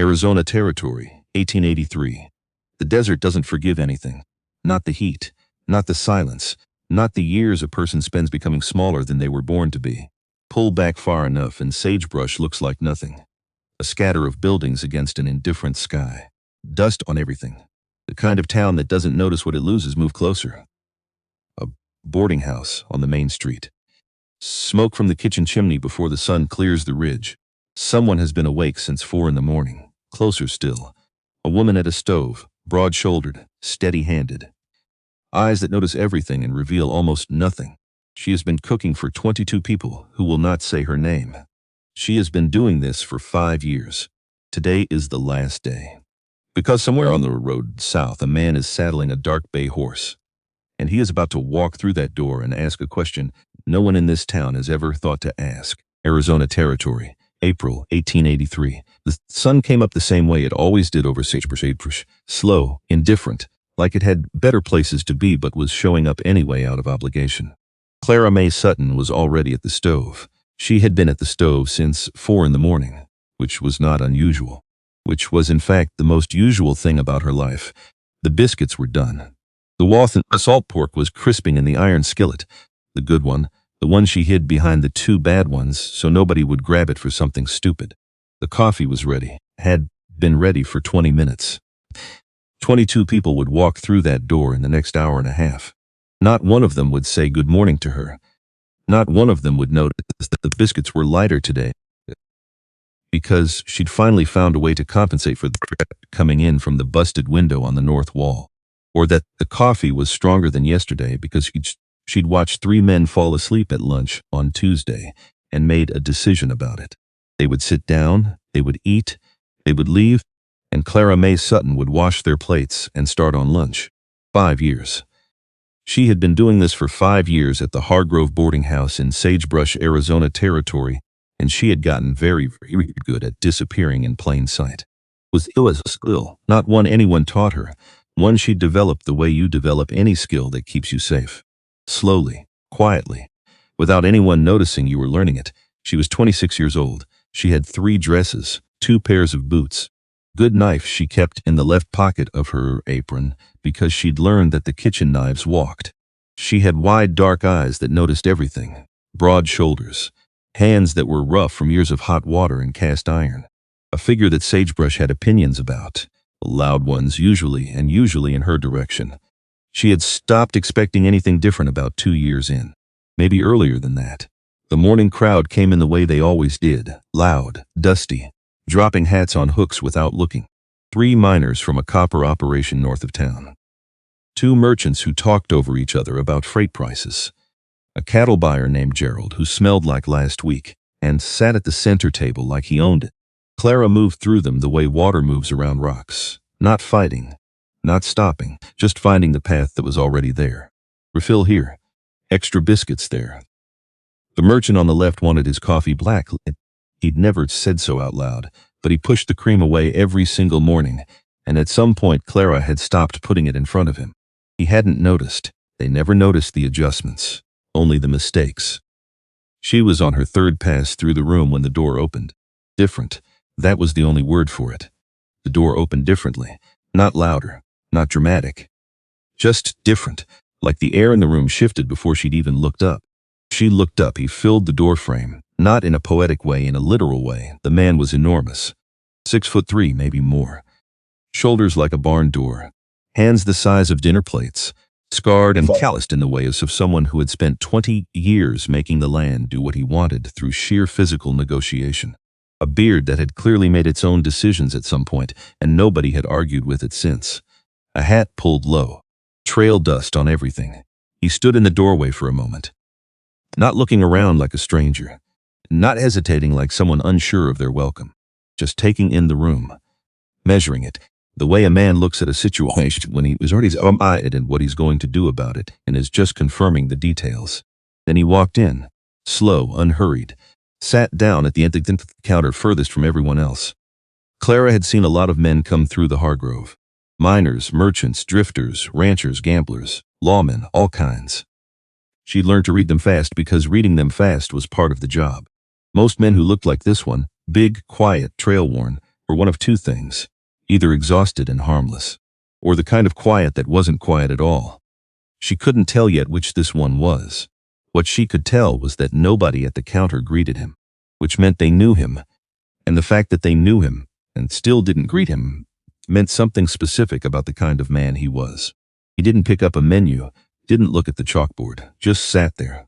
Arizona Territory, 1883. The desert doesn't forgive anything. Not the heat, not the silence, not the years a person spends becoming smaller than they were born to be. Pull back far enough and sagebrush looks like nothing. A scatter of buildings against an indifferent sky. Dust on everything. The kind of town that doesn't notice what it loses move closer. A boarding house on the main street. Smoke from the kitchen chimney before the sun clears the ridge. Someone has been awake since 4 in the morning. Closer still. A woman at a stove, broad-shouldered, steady-handed. Eyes that notice everything and reveal almost nothing. She has been cooking for 22 people who will not say her name. She has been doing this for 5 years. Today is the last day. Because somewhere on the road south, a man is saddling a dark bay horse. And he is about to walk through that door and ask a question no one in this town has ever thought to ask. Arizona Territory, April 1883. The sun came up the same way it always did over sagebrush, slow, indifferent, like it had better places to be but was showing up anyway out of obligation. Clara Mae Sutton was already at the stove. She had been at the stove since 4 in the morning, which was not unusual, which was in fact the most usual thing about her life. The biscuits were done. The Wathan salt pork was crisping in the iron skillet, the good one, the one she hid behind the 2 bad ones so nobody would grab it for something stupid. The coffee was ready, had been ready for 20 minutes. 22 people would walk through that door in the next hour and a half. Not one of them would say good morning to her. Not one of them would notice that the biscuits were lighter today because she'd finally found a way to compensate for the threat coming in from the busted window on the north wall, or that the coffee was stronger than yesterday because she'd watched 3 men fall asleep at lunch on Tuesday and made a decision about it. They would sit down, they would eat, they would leave, and Clara Mae Sutton would wash their plates and start on lunch. 5 years. She had been doing this for 5 years at the Hargrove boarding house in Sagebrush, Arizona Territory, and she had gotten very, very good at disappearing in plain sight. Was ill as a skill, not one anyone taught her, one she'd developed the way you develop any skill that keeps you safe. Slowly, quietly, without anyone noticing you were learning it. She was 26 years old. She had 3 dresses, 2 pairs of boots. Good knife she kept in the left pocket of her apron because she'd learned that the kitchen knives walked. She had wide dark eyes that noticed everything, broad shoulders, hands that were rough from years of hot water and cast iron. A figure that Sagebrush had opinions about, loud ones usually in her direction. She had stopped expecting anything different about 2 years in, maybe earlier than that. The morning crowd came in the way they always did, loud, dusty, dropping hats on hooks without looking. 3 miners from a copper operation north of town. 2 merchants who talked over each other about freight prices. A cattle buyer named Gerald who smelled like last week and sat at the center table like he owned it. Clara moved through them the way water moves around rocks, not fighting, not stopping, just finding the path that was already there. Refill here. Extra biscuits there. The merchant on the left wanted his coffee black. He'd never said so out loud, but he pushed the cream away every single morning, and at some point Clara had stopped putting it in front of him. He hadn't noticed. They never noticed the adjustments, only the mistakes. She was on her 3rd pass through the room when the door opened. Different. That was the only word for it. The door opened differently, not louder, not dramatic. Just different, like the air in the room shifted before she'd even looked up. She looked up. He filled the doorframe. Not in a poetic way, in a literal way. The man was enormous. 6'3", maybe more. Shoulders like a barn door. Hands the size of dinner plates. Scarred and calloused in the ways of someone who had spent 20 years making the land do what he wanted through sheer physical negotiation. A beard that had clearly made its own decisions at some point, and nobody had argued with it since. A hat pulled low. Trail dust on everything. He stood in the doorway for a moment. Not looking around like a stranger. Not hesitating like someone unsure of their welcome, just taking in the room, measuring it, the way a man looks at a situation when he was already eyed and what he's going to do about it and is just confirming the details. Then he walked in, slow, unhurried, sat down at the end of the counter furthest from everyone else. Clara had seen a lot of men come through the Hargrove. Miners, merchants, drifters, ranchers, gamblers, lawmen, all kinds. She'd learned to read them fast because reading them fast was part of the job. Most men who looked like this one, big, quiet, trail-worn, or one of two things, either exhausted and harmless, or the kind of quiet that wasn't quiet at all. She couldn't tell yet which this one was. What she could tell was that nobody at the counter greeted him, which meant they knew him, and the fact that they knew him and still didn't greet him meant something specific about the kind of man he was. He didn't pick up a menu, didn't look at the chalkboard, just sat there.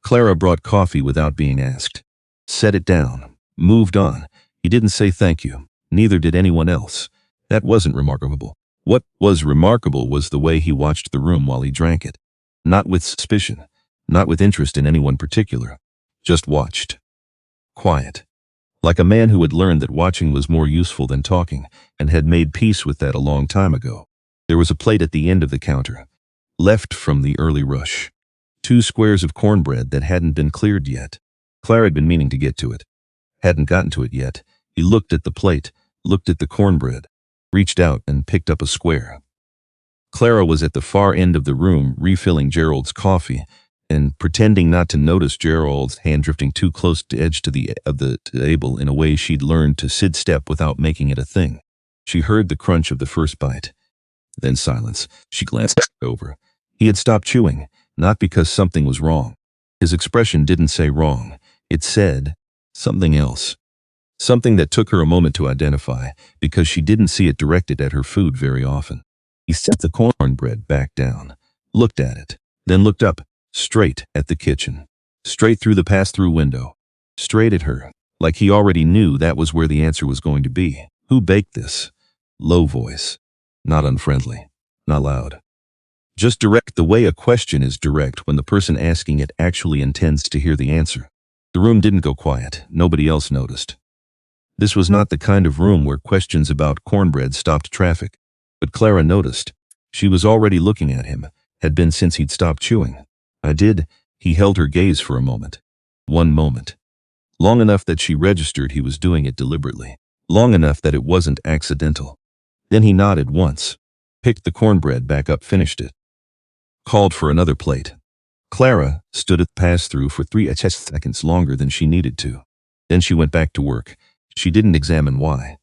Clara brought coffee without being asked. Set it down, moved on. He didn't say thank you, neither did anyone else. That wasn't remarkable. What was remarkable was the way he watched the room while he drank it. Not with suspicion, not with interest in anyone particular. Just watched. Quiet. Like a man who had learned that watching was more useful than talking, and had made peace with that a long time ago. There was a plate at the end of the counter, left from the early rush. 2 squares of cornbread that hadn't been cleared yet. Clara had been meaning to get to it. Hadn't gotten to it yet. He looked at the plate, looked at the cornbread, reached out and picked up a square. Clara was at the far end of the room refilling Gerald's coffee and pretending not to notice Gerald's hand drifting too close to the edge of the table in a way she'd learned to sidestep without making it a thing. She heard the crunch of the first bite. Then silence. She glanced over. He had stopped chewing, not because something was wrong. His expression didn't say wrong. It said something else. Something that took her a moment to identify, because she didn't see it directed at her food very often. He set the cornbread back down, looked at it, then looked up, straight at the kitchen, straight through the pass-through window, straight at her, like he already knew that was where the answer was going to be. Who baked this? Low voice. Not unfriendly. Not loud. Just direct, the way a question is direct when the person asking it actually intends to hear the answer. The room didn't go quiet. Nobody else noticed. This was not the kind of room where questions about cornbread stopped traffic. But Clara noticed. She was already looking at him, had been since he'd stopped chewing. He held her gaze for a moment. One moment. Long enough that she registered he was doing it deliberately. Long enough that it wasn't accidental. Then he nodded once, picked the cornbread back up, finished it. Called for another plate. Clara stood at the pass-through for 3 seconds longer than she needed to. Then she went back to work. She didn't examine why.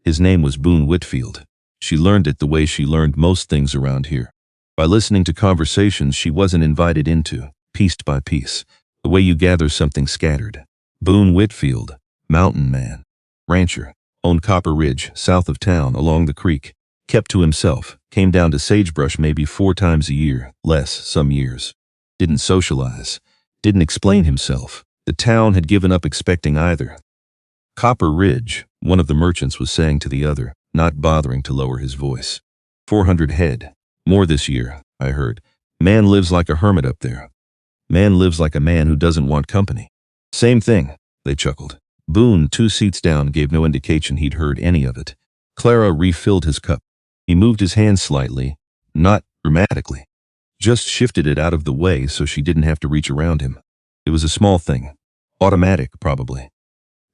His name was Boone Whitfield. She learned it the way she learned most things around here. By listening to conversations she wasn't invited into, piece by piece, the way you gather something scattered. Boone Whitfield, mountain man, rancher, owned Copper Ridge, south of town, along the creek. Kept to himself, came down to Sagebrush maybe 4 times a year, less some years. Didn't socialize, didn't explain himself. The town had given up expecting either. Copper Ridge, one of the merchants was saying to the other, not bothering to lower his voice. 400 head. More this year, I heard. Man lives like a hermit up there. Man lives like a man who doesn't want company. Same thing, they chuckled. Boone, 2 seats down, gave no indication he'd heard any of it. Clara refilled his cup. He moved his hand slightly, not dramatically. Just shifted it out of the way so she didn't have to reach around him. It was a small thing. Automatic, probably.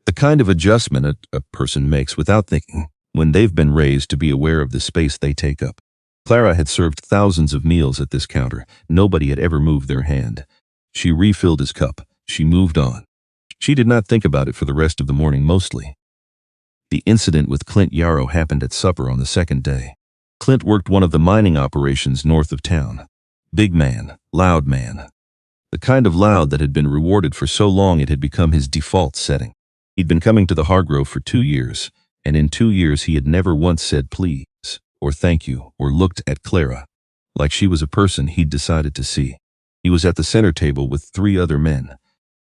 The kind of adjustment a person makes without thinking when they've been raised to be aware of the space they take up. Clara had served thousands of meals at this counter. Nobody had ever moved their hand. She refilled his cup. She moved on. She did not think about it for the rest of the morning mostly. The incident with Clint Yarrow happened at supper on the second day. Clint worked one of the mining operations north of town. Big man, loud man. The kind of loud that had been rewarded for so long it had become his default setting. He'd been coming to the Hargrove for 2 years, and in 2 years he had never once said please, or thank you, or looked at Clara, like she was a person he'd decided to see. He was at the center table with 3 other men.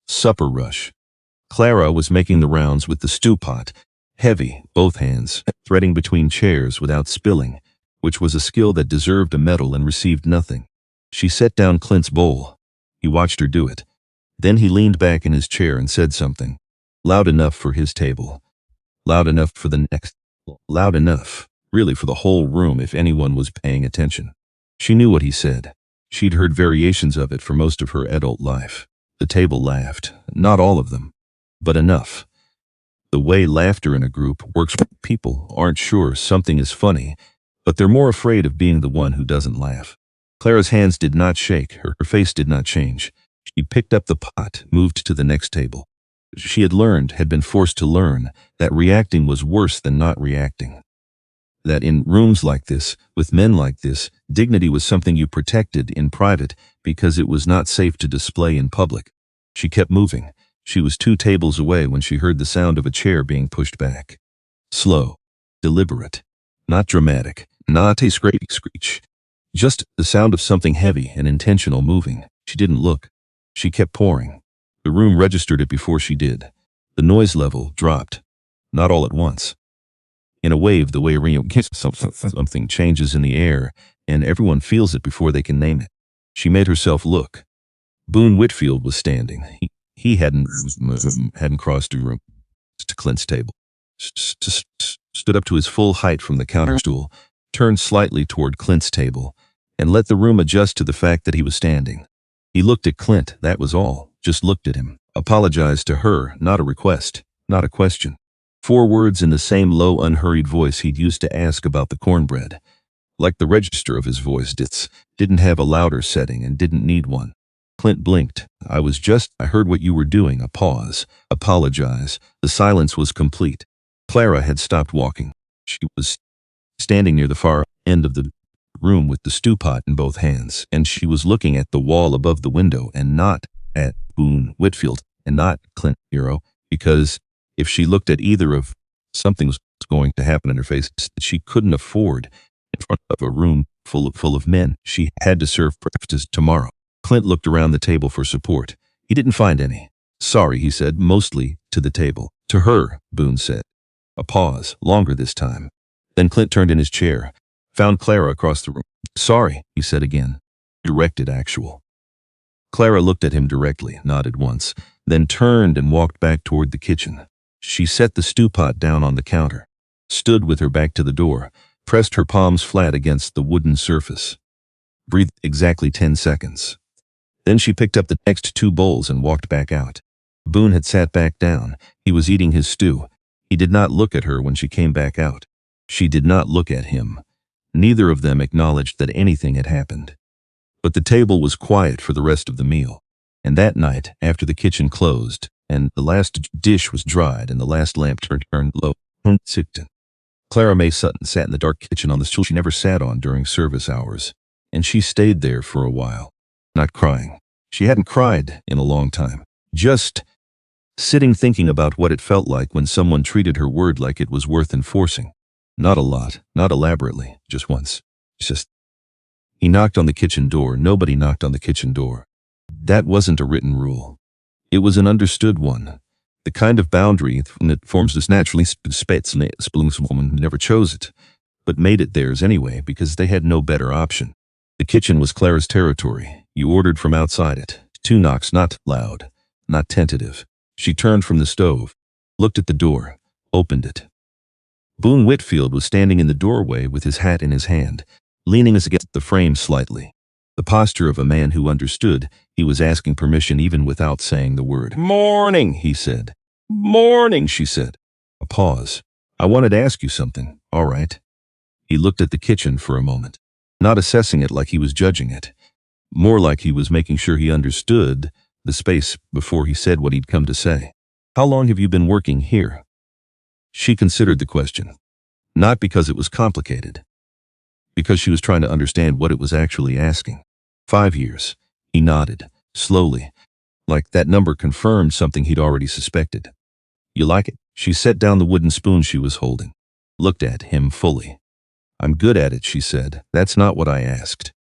Supper rush. Clara was making the rounds with the stew pot, heavy, both hands, threading between chairs without spilling, which was a skill that deserved a medal and received nothing. She set down Clint's bowl. He watched her do it. Then he leaned back in his chair and said something. Loud enough for his table. Loud enough for the next. Loud enough, really, for the whole room if anyone was paying attention. She knew what he said. She'd heard variations of it for most of her adult life. The table laughed. Not all of them, but enough. The way laughter in a group works when people aren't sure something is funny, but they're more afraid of being the one who doesn't laugh. Clara's hands did not shake. Her face did not change. She picked up the pot, moved to the next table. She had been forced to learn, that reacting was worse than not reacting. That in rooms like this, with men like this, dignity was something you protected in private because it was not safe to display in public. She kept moving. She was 2 tables away when she heard the sound of a chair being pushed back. Slow, deliberate, not dramatic, not a scraping screech. Just the sound of something heavy and intentional moving. She didn't look. She kept pouring. The room registered it before she did. The noise level dropped. Not all at once. In a wave, the way something changes in the air, and everyone feels it before they can name it. She made herself look. Boone Whitfield was standing. He hadn't crossed the room to Clint's table. Stood up to his full height from the counter stool, turned slightly toward Clint's table, and let the room adjust to the fact that he was standing. He looked at Clint, that was all. Just looked at him. Apologized to her, not a request, not a question. 4 words in the same low, unhurried voice he'd used to ask about the cornbread. Like the register of his voice didn't have a louder setting and didn't need one. Clint blinked. I heard what you were doing. A pause. Apologize. The silence was complete. Clara had stopped walking. She was standing near the far end of the room with the stew pot in both hands, and she was looking at the wall above the window and not at Boone Whitfield and not Clint Hero, because if she looked at either of, something was going to happen in her face that she couldn't afford in front of a room full of men. She had to serve breakfast tomorrow. Clint looked around the table for support. He didn't find any. Sorry, he said, mostly to the table. To her, Boone said. A pause, longer this time. Then Clint turned in his chair, found Clara across the room. Sorry, he said again. Directed actual. Clara looked at him directly, nodded once, then turned and walked back toward the kitchen. She set the stew pot down on the counter, stood with her back to the door, pressed her palms flat against the wooden surface. Breathed exactly 10 seconds. Then she picked up the next 2 bowls and walked back out. Boone had sat back down. He was eating his stew. He did not look at her when she came back out. She did not look at him. Neither of them acknowledged that anything had happened. But the table was quiet for the rest of the meal. And that night, after the kitchen closed, and the last dish was dried and the last lamp turned low, Clara May Sutton sat in the dark kitchen on the stool she never sat on during service hours, and she stayed there for a while, not crying. She hadn't cried in a long time, just sitting thinking about what it felt like when someone treated her word like it was worth enforcing. Not a lot, not elaborately, just once. He knocked on the kitchen door. Nobody knocked on the kitchen door. That wasn't a written rule. It was an understood one. The kind of boundary that forms this naturally. Woman never chose it, but made it theirs anyway because they had no better option. The kitchen was Clara's territory. You ordered from outside it. 2 knocks, not loud, not tentative. She turned from the stove, looked at the door, opened it. Boone Whitfield was standing in the doorway with his hat in his hand, leaning against the frame slightly. The posture of a man who understood he was asking permission even without saying the word. Morning, he said. Morning, she said. A pause. I wanted to ask you something. All right. He looked at the kitchen for a moment, not assessing it like he was judging it, more like he was making sure he understood the space before he said what he'd come to say. How long have you been working here? She considered the question, not because it was complicated, because she was trying to understand what it was actually asking. 5 years. He nodded, slowly, like that number confirmed something he'd already suspected. You like it? She set down the wooden spoon she was holding, looked at him fully. I'm good at it, she said. That's not what I asked.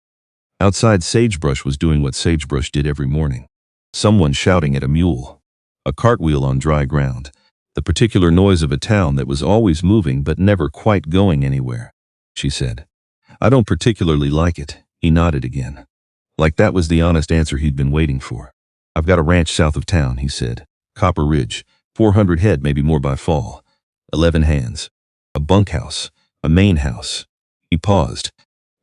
Outside, Sagebrush was doing what Sagebrush did every morning. Someone shouting at a mule. A cartwheel on dry ground. The particular noise of a town that was always moving but never quite going anywhere, she said. I don't particularly like it. He nodded again. Like that was the honest answer he'd been waiting for. I've got a ranch south of town, he said. Copper Ridge. 400 head, maybe more by fall. 11 hands. A bunkhouse. A main house. He paused.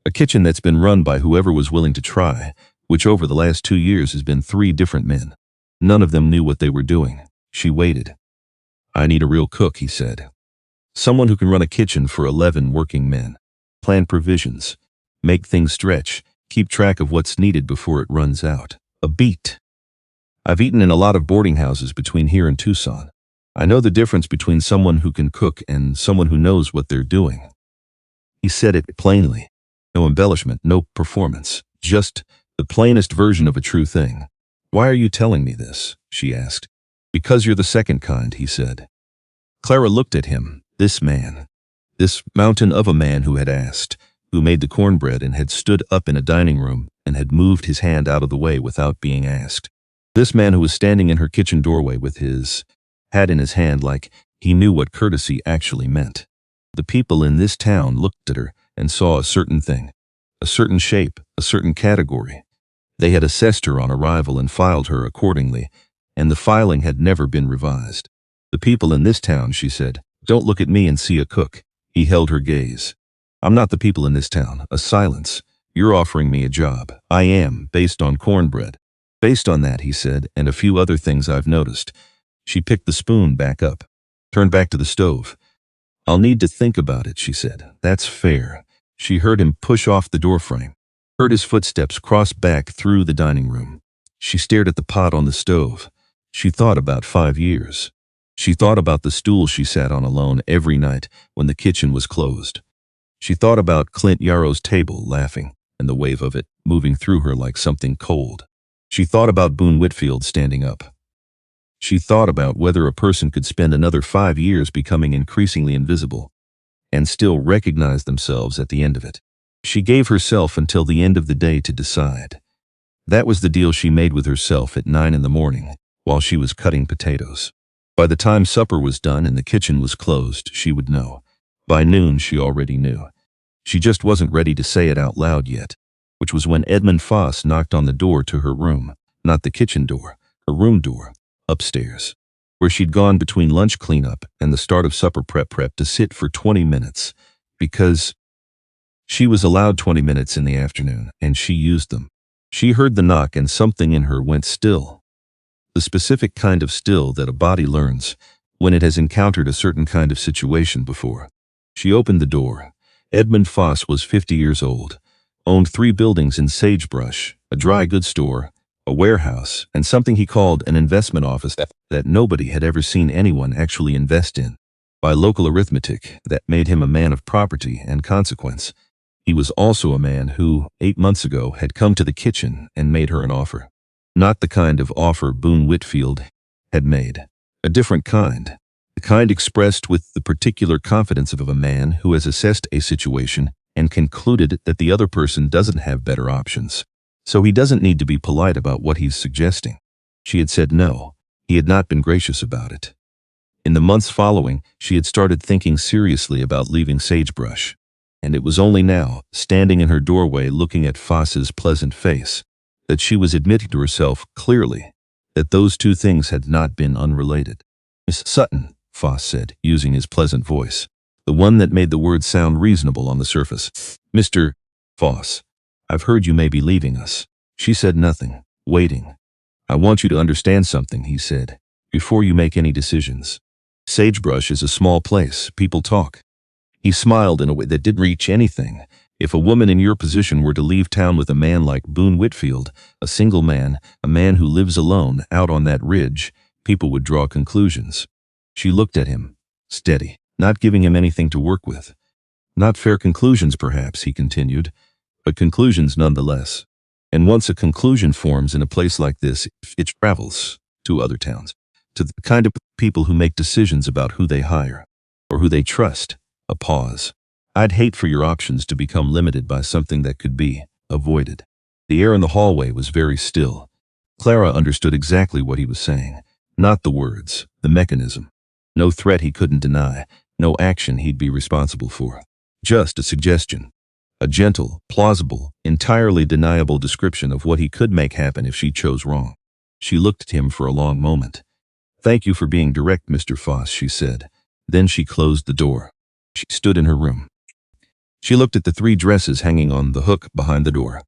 A kitchen that's been run by whoever was willing to try, which over the last 2 years has been 3 different men. None of them knew what they were doing. She waited. I need a real cook, he said. Someone who can run a kitchen for 11 working men. Plan provisions. Make things stretch. Keep track of what's needed before it runs out. A beat. I've eaten in a lot of boarding houses between here and Tucson. I know the difference between someone who can cook and someone who knows what they're doing." He said it plainly. No embellishment, no performance. Just the plainest version of a true thing. "Why are you telling me this?" she asked. "Because you're the second kind," he said. Clara looked at him. This man. This mountain of a man who had asked, who made the cornbread and had stood up in a dining room and had moved his hand out of the way without being asked. This man who was standing in her kitchen doorway with his hat in his hand like he knew what courtesy actually meant. The people in this town looked at her and saw a certain thing, a certain shape, a certain category. They had assessed her on arrival and filed her accordingly, and the filing had never been revised. "The people in this town," she said, "don't look at me and see a cook." He held her gaze. "I'm not the people in this town." A silence. "You're offering me a job." "I am, based on cornbread." "Based on that," he said, "and a few other things I've noticed." She picked the spoon back up, turned back to the stove. "I'll need to think about it," she said. "That's fair." She heard him push off the doorframe, heard his footsteps cross back through the dining room. She stared at the pot on the stove. She thought about 5 years. She thought about the stool she sat on alone every night when the kitchen was closed. She thought about Clint Yarrow's table laughing and the wave of it moving through her like something cold. She thought about Boone Whitfield standing up. She thought about whether a person could spend another 5 years becoming increasingly invisible and still recognize themselves at the end of it. She gave herself until the end of the day to decide. That was the deal she made with herself at 9 in the morning while she was cutting potatoes. By the time supper was done and the kitchen was closed, she would know. By noon, she already knew. She just wasn't ready to say it out loud yet, which was when Edmund Foss knocked on the door to her room, not the kitchen door, her room door, upstairs, where she'd gone between lunch cleanup and the start of supper prep to sit for 20 minutes, because she was allowed 20 minutes in the afternoon, and she used them. She heard the knock and something in her went still. The specific kind of still that a body learns when it has encountered a certain kind of situation before. She opened the door. Edmund Foss was 50 years old, owned 3 buildings in Sagebrush, a dry goods store, a warehouse, and something he called an investment office that nobody had ever seen anyone actually invest in. By local arithmetic, that made him a man of property and consequence. He was also a man who, 8 months ago, had come to the kitchen and made her an offer. Not the kind of offer Boone Whitfield had made. A different kind. The kind expressed with the particular confidence of a man who has assessed a situation and concluded that the other person doesn't have better options. So he doesn't need to be polite about what he's suggesting. She had said no. He had not been gracious about it. In the months following, she had started thinking seriously about leaving Sagebrush. And it was only now, standing in her doorway looking at Foss's pleasant face, that she was admitting to herself clearly that those two things had not been unrelated. "Miss Sutton," Foss said, using his pleasant voice, the one that made the words sound reasonable on the surface. "Mr. Foss, I've heard you may be leaving us." She said nothing, waiting. "I want you to understand something," he said, "before you make any decisions. Sagebrush is a small place. People talk." He smiled in a way that didn't reach anything. If a woman in your position were to leave town with a man like Boone Whitfield, a single man, a man who lives alone out on that ridge, people would draw conclusions. She looked at him, steady, not giving him anything to work with. "Not fair conclusions, perhaps," he continued, "but conclusions nonetheless. And once a conclusion forms in a place like this, it travels to other towns, to the kind of people who make decisions about who they hire, or who they trust." A pause. "I'd hate for your options to become limited by something that could be avoided." The air in the hallway was very still. Clara understood exactly what he was saying. Not the words, the mechanism. No threat he couldn't deny, no action he'd be responsible for. Just a suggestion. A gentle, plausible, entirely deniable description of what he could make happen if she chose wrong. She looked at him for a long moment. "Thank you for being direct, Mr. Foss," she said. Then she closed the door. She stood in her room. She looked at the 3 dresses hanging on the hook behind the door.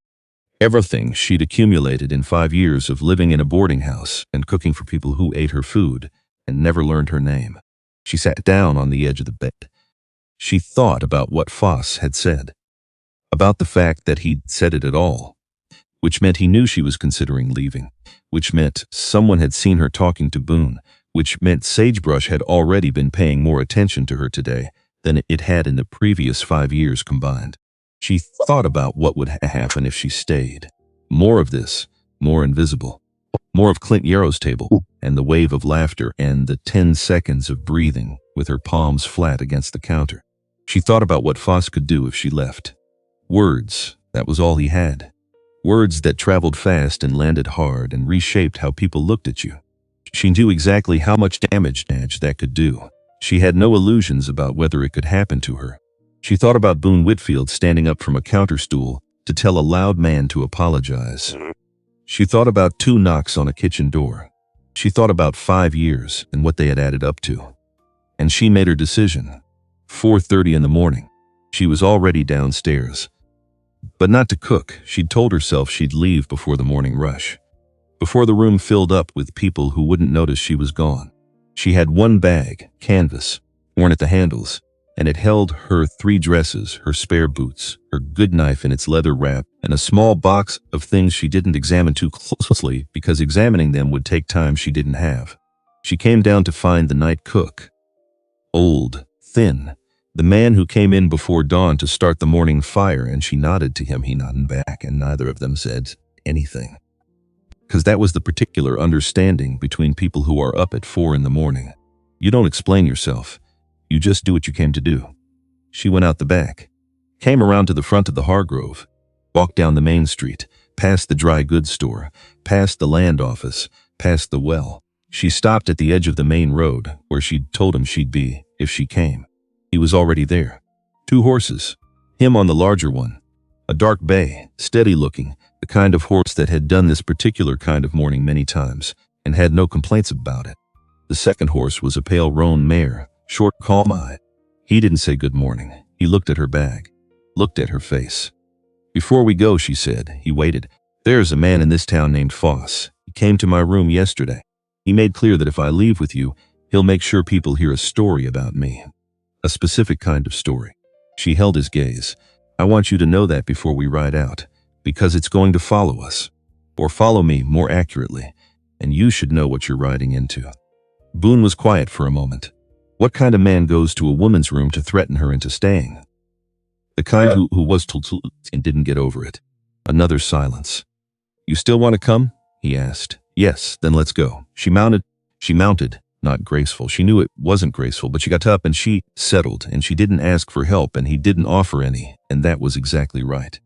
Everything she'd accumulated in 5 years of living in a boarding house and cooking for people who ate her food and never learned her name. She sat down on the edge of the bed. She thought about what Foss had said, about the fact that he'd said it at all. which meant he knew she was considering leaving, which meant someone had seen her talking to Boone, which meant Sagebrush had already been paying more attention to her today than it had in the previous 5 years combined. She thought about what would happen if she stayed. More of this, more invisible. More of Clint Yarrow's table, and the wave of laughter, and the 10 seconds of breathing with her palms flat against the counter. She thought about what Foss could do if she left. Words, that was all he had. Words that traveled fast and landed hard and reshaped how people looked at you. She knew exactly how much damage that could do. She had no illusions about whether it could happen to her. She thought about Boone Whitfield standing up from a counter stool to tell a loud man to apologize. She thought about 2 knocks on a kitchen door. She thought about 5 years and what they had added up to. And she made her decision. 4:30 in the morning. She was already downstairs. But not to cook. She'd told herself she'd leave before the morning rush. Before the room filled up with people who wouldn't notice she was gone. She had 1 bag, canvas, worn at the handles, and it held her 3 dresses, her spare boots, her good knife in its leather wrap, and a small box of things she didn't examine too closely because examining them would take time she didn't have. She came down to find the night cook. Old, thin, the man who came in before dawn to start the morning fire, and she nodded to him. He nodded back, and neither of them said anything. Because that was the particular understanding between people who are up at 4 in the morning. You don't explain yourself. You just do what you came to do. She went out the back, came around to the front of the Hargrove, walked down the main street, past the dry goods store, past the land office, past the well. She stopped at the edge of the main road where she'd told him she'd be if she came. He was already there. 2 horses. Him on the larger one. A dark bay, steady looking, the kind of horse that had done this particular kind of morning many times and had no complaints about it. The second horse was a pale roan mare, short, calm-eyed. He didn't say good morning. He looked at her bag, looked at her face. Before we go, she said. He waited. There's a man in this town named Foss. He came to my room yesterday. He made clear that if I leave with you, he'll make sure people hear a story about me. A specific kind of story. She held his gaze. I want you to know that before we ride out, because it's going to follow us. Or follow me, more accurately. And you should know what you're riding into. Boone was quiet for a moment. What kind of man goes to a woman's room to threaten her into staying? The kind who was told to and didn't get over it. Another silence. You still want to come? He asked. Yes, then let's go. She mounted, not graceful. She knew it wasn't graceful, but she got up and she settled, and she didn't ask for help, and he didn't offer any, and that was exactly right.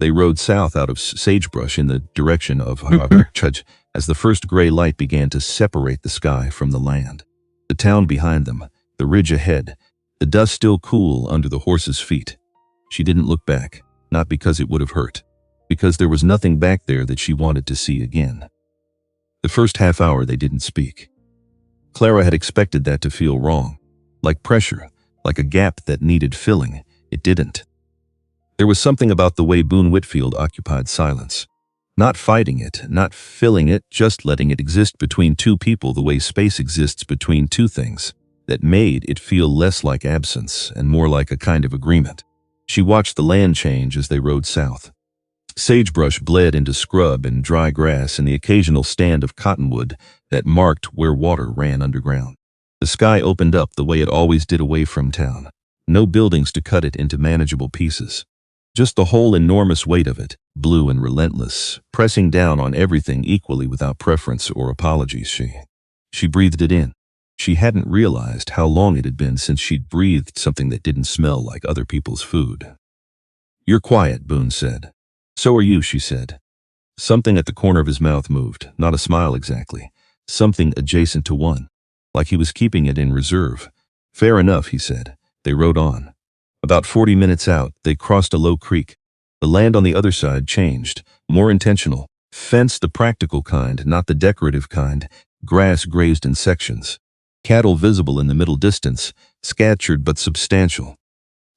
They rode south out of Sagebrush in the direction of Chudge as the first gray light began to separate the sky from the land. The town behind them, the ridge ahead, the dust still cool under the horses' feet. She didn't look back, not because it would have hurt, because there was nothing back there that she wanted to see again. The first half hour they didn't speak. Clara had expected that to feel wrong, like pressure, like a gap that needed filling. It didn't. There was something about the way Boone Whitfield occupied silence. Not fighting it, not filling it, just letting it exist between 2 people the way space exists between 2 things, that made it feel less like absence and more like a kind of agreement. She watched the land change as they rode south. Sagebrush bled into scrub and dry grass and the occasional stand of cottonwood that marked where water ran underground. The sky opened up the way it always did away from town. No buildings to cut it into manageable pieces. Just the whole enormous weight of it, blue and relentless, pressing down on everything equally without preference or apologies. She breathed it in. She hadn't realized how long it had been since she'd breathed something that didn't smell like other people's food. You're quiet, Boone said. So are you, she said. Something at the corner of his mouth moved, not a smile exactly, something adjacent to one, like he was keeping it in reserve. Fair enough, he said. They rode on. About 40 minutes out, they crossed a low creek. The land on the other side changed, more intentional. Fence the practical kind, not the decorative kind. Grass grazed in sections. Cattle visible in the middle distance, scattered but substantial.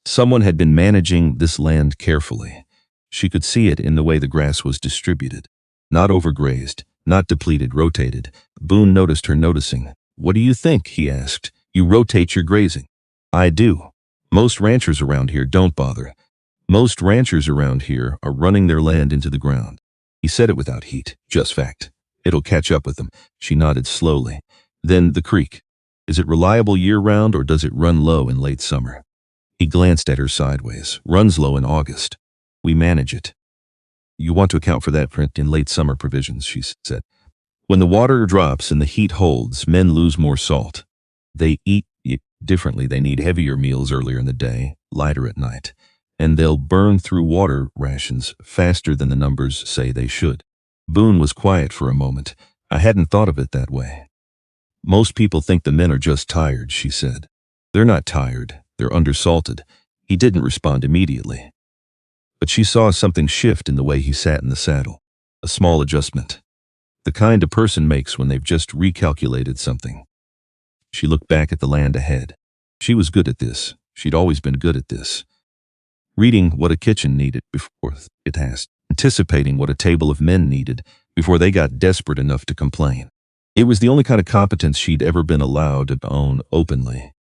Someone had been managing this land carefully. She could see it in the way the grass was distributed. Not overgrazed, not depleted, rotated. Boone noticed her noticing. What do you think? He asked. You rotate your grazing. I do. Most ranchers around here don't bother. Most ranchers around here are running their land into the ground. He said it without heat, just fact. It'll catch up with them. She nodded slowly. Then the creek. Is it reliable year-round or does it run low in late summer? He glanced at her sideways. Runs low in August. We manage it. You want to account for that print in late summer provisions, she said. When the water drops and the heat holds, men lose more salt. They eat differently. They need heavier meals earlier in the day, lighter at night. And they'll burn through water rations faster than the numbers say they should. Boone was quiet for a moment. I hadn't thought of it that way. Most people think the men are just tired, she said. They're not tired. They're undersalted. He didn't respond immediately. But she saw something shift in the way he sat in the saddle. A small adjustment. The kind a person makes when they've just recalculated something. She looked back at the land ahead. She was good at this. She'd always been good at this. Reading what a kitchen needed before it asked. Anticipating what a table of men needed before they got desperate enough to complain. It was the only kind of competence she'd ever been allowed to own openly.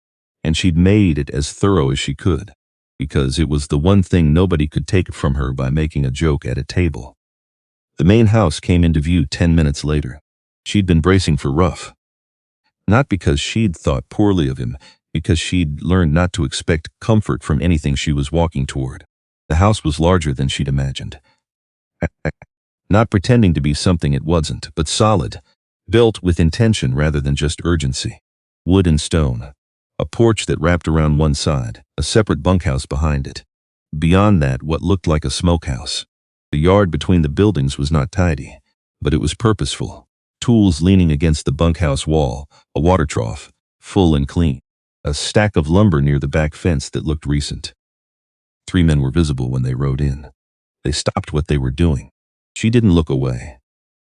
And she'd made it as thorough as she could, because it was the one thing nobody could take from her by making a joke at a table. The main house came into view 10 minutes later. She'd been bracing for rough. Not because she'd thought poorly of him, because she'd learned not to expect comfort from anything she was walking toward. The house was larger than she'd imagined. Not pretending to be something it wasn't, but solid, built with intention rather than just urgency. Wood and stone. A porch that wrapped around one side, a separate bunkhouse behind it. Beyond that, what looked like a smokehouse. The yard between the buildings was not tidy, but it was purposeful. Tools leaning against the bunkhouse wall, a water trough, full and clean. A stack of lumber near the back fence that looked recent. 3 men were visible when they rode in. They stopped what they were doing. She didn't look away.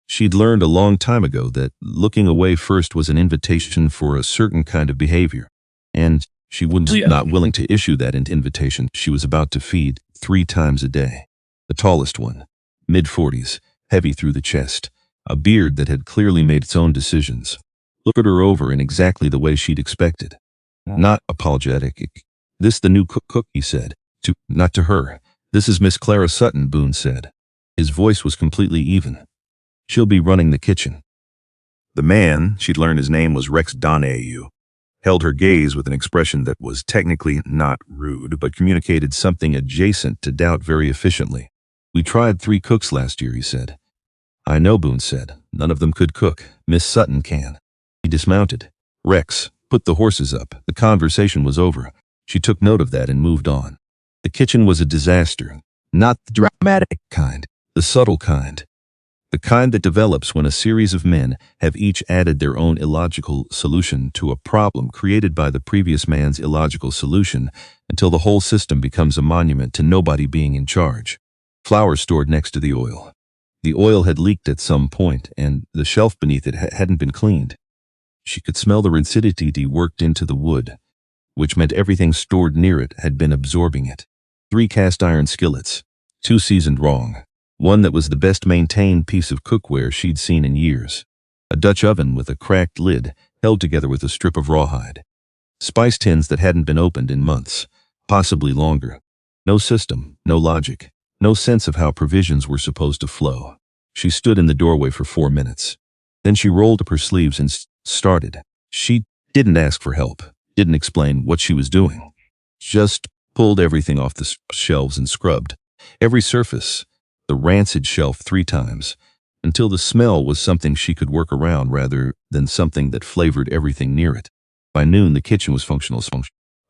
She'd learned a long time ago that looking away first was an invitation for a certain kind of behavior. And she was not willing to issue that invitation. She was about to feed 3 times a day. The tallest one, mid-40s, heavy through the chest, a beard that had clearly made its own decisions. Looked her over in exactly the way she'd expected. Not apologetic. This the new cook, he said. Not to her. This is Miss Clara Sutton, Boone said. His voice was completely even. She'll be running the kitchen. The man, she'd learned his name was Rex Donahue, held her gaze with an expression that was technically not rude, but communicated something adjacent to doubt very efficiently. We tried 3 cooks last year, he said. I know, Boone said. None of them could cook. Miss Sutton can. He dismounted. Rex, put the horses up. The conversation was over. She took note of that and moved on. The kitchen was a disaster. Not the dramatic kind, the subtle kind. The kind that develops when a series of men have each added their own illogical solution to a problem created by the previous man's illogical solution until the whole system becomes a monument to nobody being in charge. Flour stored next to the oil. The oil had leaked at some point, and the shelf beneath it hadn't been cleaned. She could smell the rancidity worked into the wood, which meant everything stored near it had been absorbing it. 3 cast iron skillets, 2 seasoned wrong. One that was the best maintained piece of cookware she'd seen in years. A Dutch oven with a cracked lid held together with a strip of rawhide. Spice tins that hadn't been opened in months, possibly longer. No system, no logic, no sense of how provisions were supposed to flow. She stood in the doorway for 4 minutes. Then she rolled up her sleeves and started. She didn't ask for help, didn't explain what she was doing. Just pulled everything off the shelves and scrubbed every surface, the rancid shelf 3 times, until the smell was something she could work around rather than something that flavored everything near it. By noon, the kitchen was functional.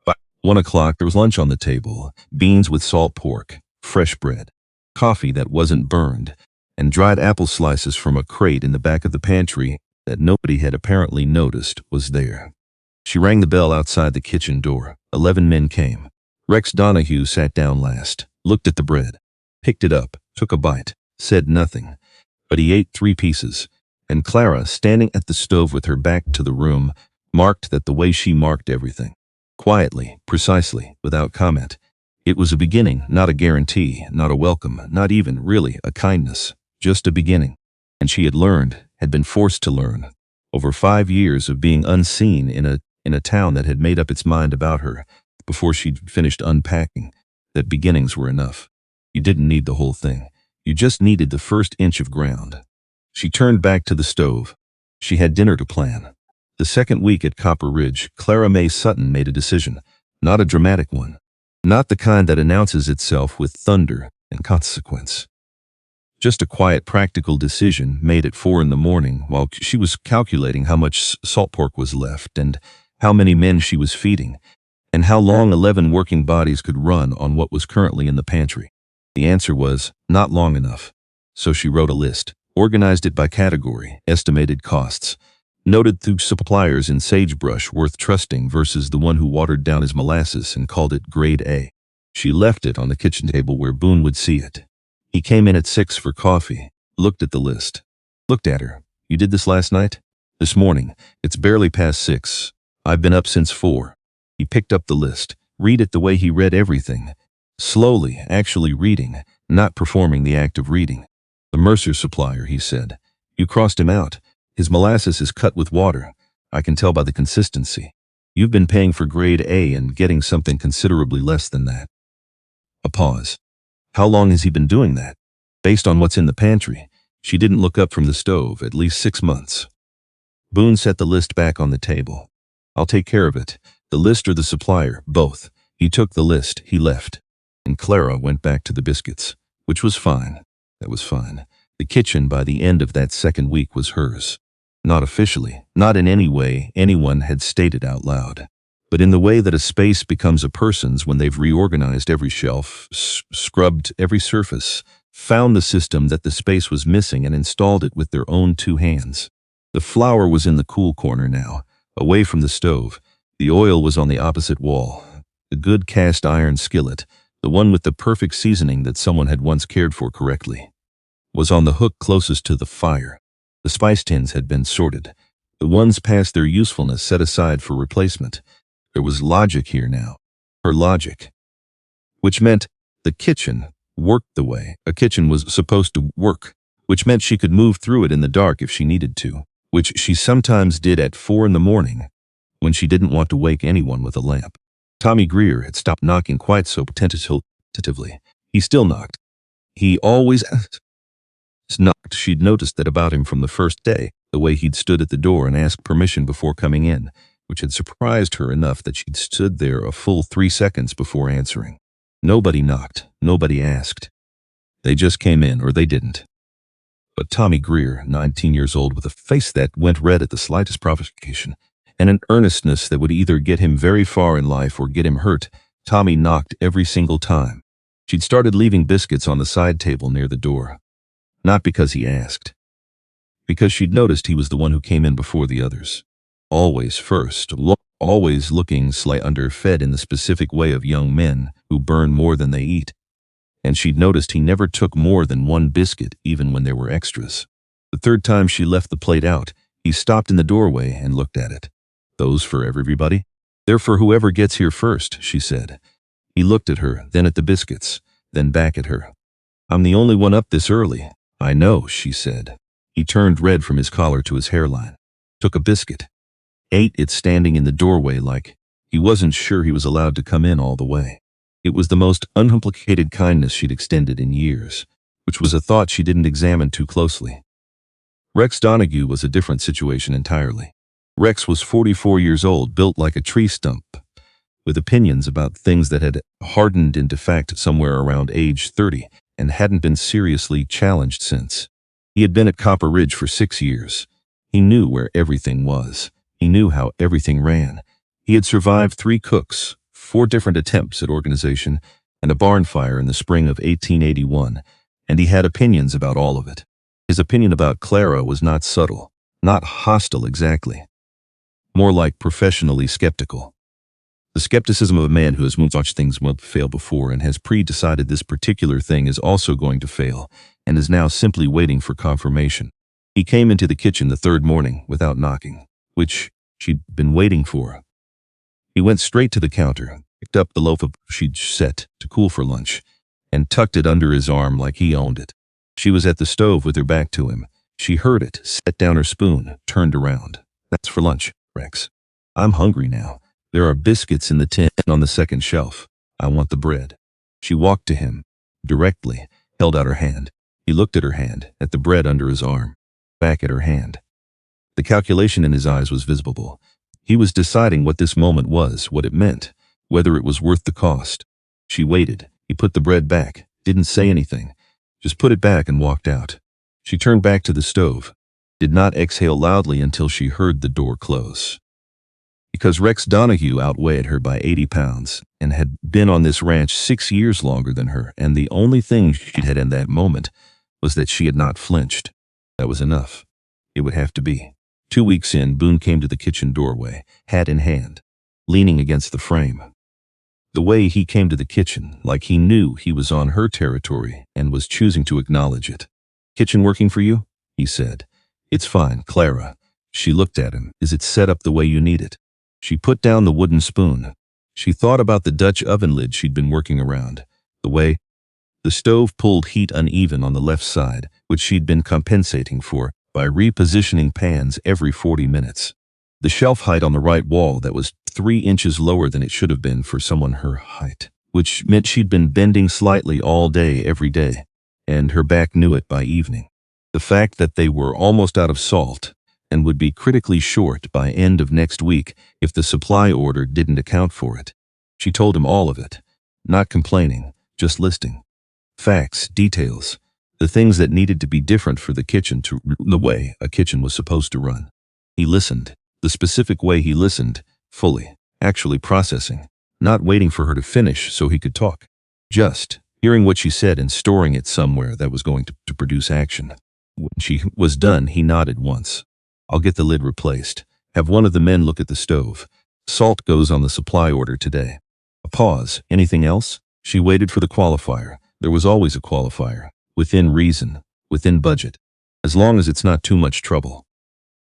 By 1 o'clock, there was lunch on the table, beans with salt pork, fresh bread, coffee that wasn't burned, and dried apple slices from a crate in the back of the pantry that nobody had apparently noticed was there. She rang the bell outside the kitchen door. 11 men came. Rex Donahue sat down last, looked at the bread, picked it up, took a bite, said nothing, but he ate 3 pieces, and Clara, standing at the stove with her back to the room, marked that the way she marked everything. Quietly, precisely, without comment. It was a beginning, not a guarantee, not a welcome, not even, really, a kindness, just a beginning. And she had learned, had been forced to learn, over 5 years of being unseen in a town that had made up its mind about her, before she'd finished unpacking, that beginnings were enough. You didn't need the whole thing. You just needed the first inch of ground. She turned back to the stove. She had dinner to plan. The second week at Copper Ridge, Clara May Sutton made a decision, not a dramatic one, not the kind that announces itself with thunder and consequence. Just a quiet, practical decision made at 4 in the morning while she was calculating how much salt pork was left and how many men she was feeding, and how long 11 working bodies could run on what was currently in the pantry. The answer was, not long enough. So she wrote a list, organized it by category, estimated costs, noted through suppliers in sagebrush worth trusting versus the one who watered down his molasses and called it Grade A. She left it on the kitchen table where Boone would see it. He came in at 6 for coffee, looked at the list. Looked at her. You did this last night? This morning. It's barely past 6. I've been up since 4. He picked up the list, read it the way he read everything. Slowly, actually reading, not performing the act of reading. The Mercer supplier, he said. You crossed him out. His molasses is cut with water. I can tell by the consistency. You've been paying for Grade A and getting something considerably less than that. A pause. How long has he been doing that? Based on what's in the pantry, she didn't look up from the stove, at least 6 months. Boone set the list back on the table. I'll take care of it. The list or the supplier, both. He took the list, he left. And Clara went back to the biscuits, which was fine. That was fine. The kitchen by the end of that second week was hers. Not officially, not in any way anyone had stated out loud, but in the way that a space becomes a person's when they've reorganized every shelf, scrubbed every surface, found the system that the space was missing and installed it with their own 2 hands. The flour was in the cool corner now, away from the stove. The oil was on the opposite wall. The good cast iron skillet, the one with the perfect seasoning that someone had once cared for correctly, was on the hook closest to the fire. The spice tins had been sorted, the ones past their usefulness set aside for replacement. There was logic here now, her logic, which meant the kitchen worked the way a kitchen was supposed to work, which meant she could move through it in the dark if she needed to, which she sometimes did at 4 in the morning when she didn't want to wake anyone with a lamp. Tommy Greer had stopped knocking quite so tentatively. He still knocked. He always knocked. She'd noticed that about him from the first day, the way he'd stood at the door and asked permission before coming in, which had surprised her enough that she'd stood there a full 3 seconds before answering. Nobody knocked. Nobody asked. They just came in, or they didn't. But Tommy Greer, 19 years old, with a face that went red at the slightest provocation, and an earnestness that would either get him very far in life or get him hurt, Tommy knocked every single time. She'd started leaving biscuits on the side table near the door. Not because he asked. Because she'd noticed he was the one who came in before the others. Always first, always looking underfed in the specific way of young men who burn more than they eat. And she'd noticed he never took more than 1 biscuit, even when there were extras. The third time she left the plate out, he stopped in the doorway and looked at it. Those for everybody? They're for whoever gets here first, she said. He looked at her, then at the biscuits, then back at her. I'm the only one up this early. I know, she said. He turned red from his collar to his hairline, took a biscuit, ate it standing in the doorway like he wasn't sure he was allowed to come in all the way. It was the most uncomplicated kindness she'd extended in years, which was a thought she didn't examine too closely. Rex Donahue was a different situation entirely. Rex was 44 years old, built like a tree stump, with opinions about things that had hardened into fact somewhere around age 30 and hadn't been seriously challenged since. He had been at Copper Ridge for 6 years. He knew where everything was. He knew how everything ran. He had survived 3 cooks, 4 different attempts at organization, and a barn fire in the spring of 1881, and he had opinions about all of it. His opinion about Clara was not subtle, not hostile exactly, more like professionally skeptical. The skepticism of a man who has watched things fail before and has pre-decided this particular thing is also going to fail and is now simply waiting for confirmation. He came into the kitchen the 3rd morning without knocking, which she'd been waiting for. He went straight to the counter, picked up the loaf of she'd set to cool for lunch, and tucked it under his arm like he owned it. She was at the stove with her back to him. She heard it, set down her spoon, turned around. That's for lunch, Rex. I'm hungry now. There are biscuits in the tin on the 2nd shelf. I want the bread. She walked to him, directly, held out her hand. He looked at her hand, at the bread under his arm, back at her hand. The calculation in his eyes was visible. He was deciding what this moment was, what it meant, whether it was worth the cost. She waited. He put the bread back, didn't say anything, just put it back and walked out. She turned back to the stove, did not exhale loudly until she heard the door close. Because Rex Donahue outweighed her by 80 pounds and had been on this ranch 6 years longer than her, and the only thing she'd had in that moment was that she had not flinched. That was enough. It would have to be. 2 weeks in, Boone came to the kitchen doorway, hat in hand, leaning against the frame. The way he came to the kitchen, like he knew he was on her territory and was choosing to acknowledge it. "Kitchen working for you?" he said. "It's fine, Clara." She looked at him. "Is it set up the way you need it?" She put down the wooden spoon. She thought about the Dutch oven lid she'd been working around, the way the stove pulled heat uneven on the left side, which she'd been compensating for by repositioning pans every 40 minutes. The shelf height on the right wall that was 3 inches lower than it should have been for someone her height, which meant she'd been bending slightly all day every day, and her back knew it by evening. The fact that they were almost out of salt and would be critically short by end of next week if the supply order didn't account for it. She told him all of it, not complaining, just listing. Facts, details, the things that needed to be different for the kitchen to run the way a kitchen was supposed to run. He listened, the specific way he listened, fully, actually processing, not waiting for her to finish so he could talk. Just hearing what she said and storing it somewhere that was going to produce action. When she was done, he nodded once. "I'll get the lid replaced. Have one of the men look at the stove. Salt goes on the supply order today." A pause. "Anything else?" She waited for the qualifier. There was always a qualifier. Within reason. Within budget. As long as it's not too much trouble.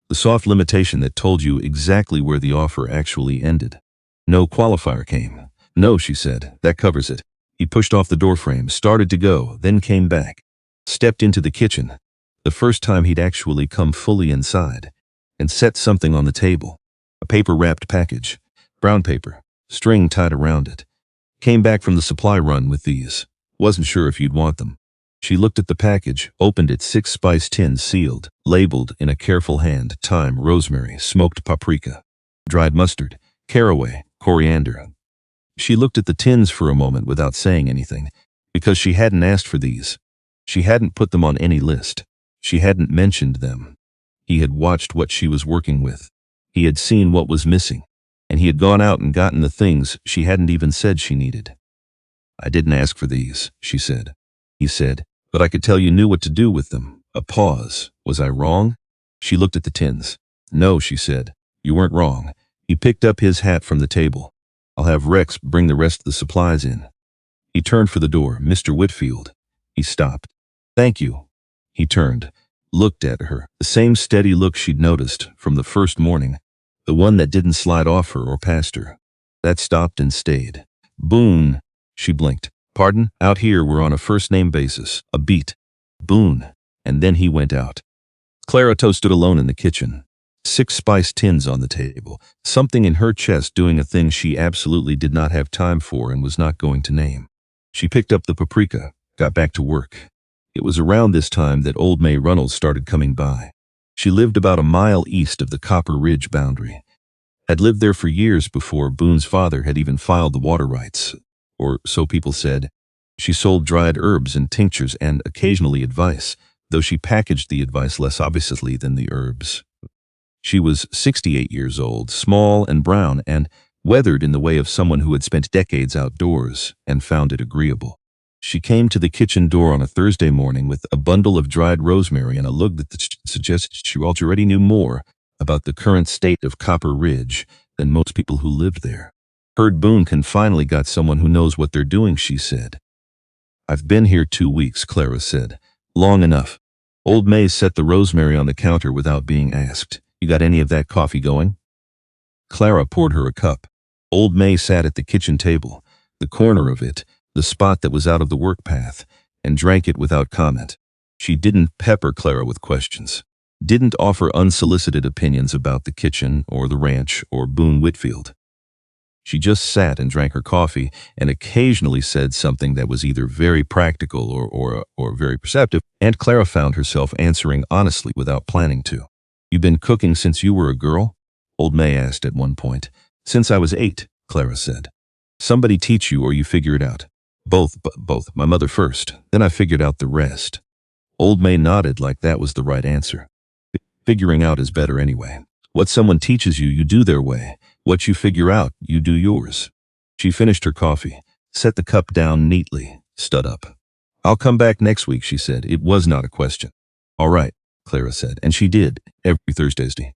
The soft limitation that told you exactly where the offer actually ended. No qualifier came. "No," she said. "That covers it." He pushed off the doorframe, started to go, then came back. Stepped into the kitchen. The first time he'd actually come fully inside, and set something on the table. A paper-wrapped package. Brown paper. String tied around it. "Came back from the supply run with these. Wasn't sure if you'd want them." She looked at the package, opened it, 6 spice tins sealed, labeled in a careful hand: thyme, rosemary, smoked paprika, dried mustard, caraway, coriander. She looked at the tins for a moment without saying anything, because she hadn't asked for these. She hadn't put them on any list. She hadn't mentioned them. He had watched what she was working with. He had seen what was missing, and he had gone out and gotten the things she hadn't even said she needed. "I didn't ask for these," she said. He said, "But I could tell you knew what to do with them." A pause. "Was I wrong?" She looked at the tins. "No," she said. "You weren't wrong." He picked up his hat from the table. "I'll have Rex bring the rest of the supplies in." He turned for the door. "Mr. Whitfield." He stopped. "Thank you." He turned, looked at her, the same steady look she'd noticed from the first morning, the one that didn't slide off her or past her. That stopped and stayed. "Boone." She blinked. "Pardon? Out here we're on a first-name basis. A beat." "Boone." And then he went out. Clara stood alone in the kitchen. 6 spice tins on the table, something in her chest doing a thing she absolutely did not have time for and was not going to name. She picked up the paprika, got back to work. It was around this time that old May Runnels started coming by. She lived about a mile east of the Copper Ridge boundary. Had lived there for years before Boone's father had even filed the water rights, or so people said. She sold dried herbs and tinctures and occasionally advice, though she packaged the advice less obviously than the herbs. She was 68 years old, small and brown, and weathered in the way of someone who had spent decades outdoors and found it agreeable. She came to the kitchen door on a Thursday morning with a bundle of dried rosemary and a look that suggested she already knew more about the current state of Copper Ridge than most people who lived there. "Heard Boone can finally got someone who knows what they're doing," she said. "I've been here 2 weeks, Clara said. "Long enough." Old May set the rosemary on the counter without being asked. "You got any of that coffee going?" Clara poured her a cup. Old May sat at the kitchen table, the corner of it, the spot that was out of the work path, and drank it without comment. She didn't pepper Clara with questions, didn't offer unsolicited opinions about the kitchen or the ranch or Boone Whitfield. She just sat and drank her coffee and occasionally said something that was either very practical or very perceptive, and Clara found herself answering honestly without planning to. "You've been cooking since you were a girl?" Old May asked at one point. "Since I was 8, Clara said. "Somebody teach you or you figure it out?" Both. My mother first, then I figured out the rest." Old May nodded like that was the right answer. Figuring out is better anyway. What someone teaches you, you do their way. What you figure out, you do yours. She finished her coffee, set the cup down neatly, stood up. "I'll come back next week," she said. It was not a question. "All right," Clara said, and she did, every Thursday.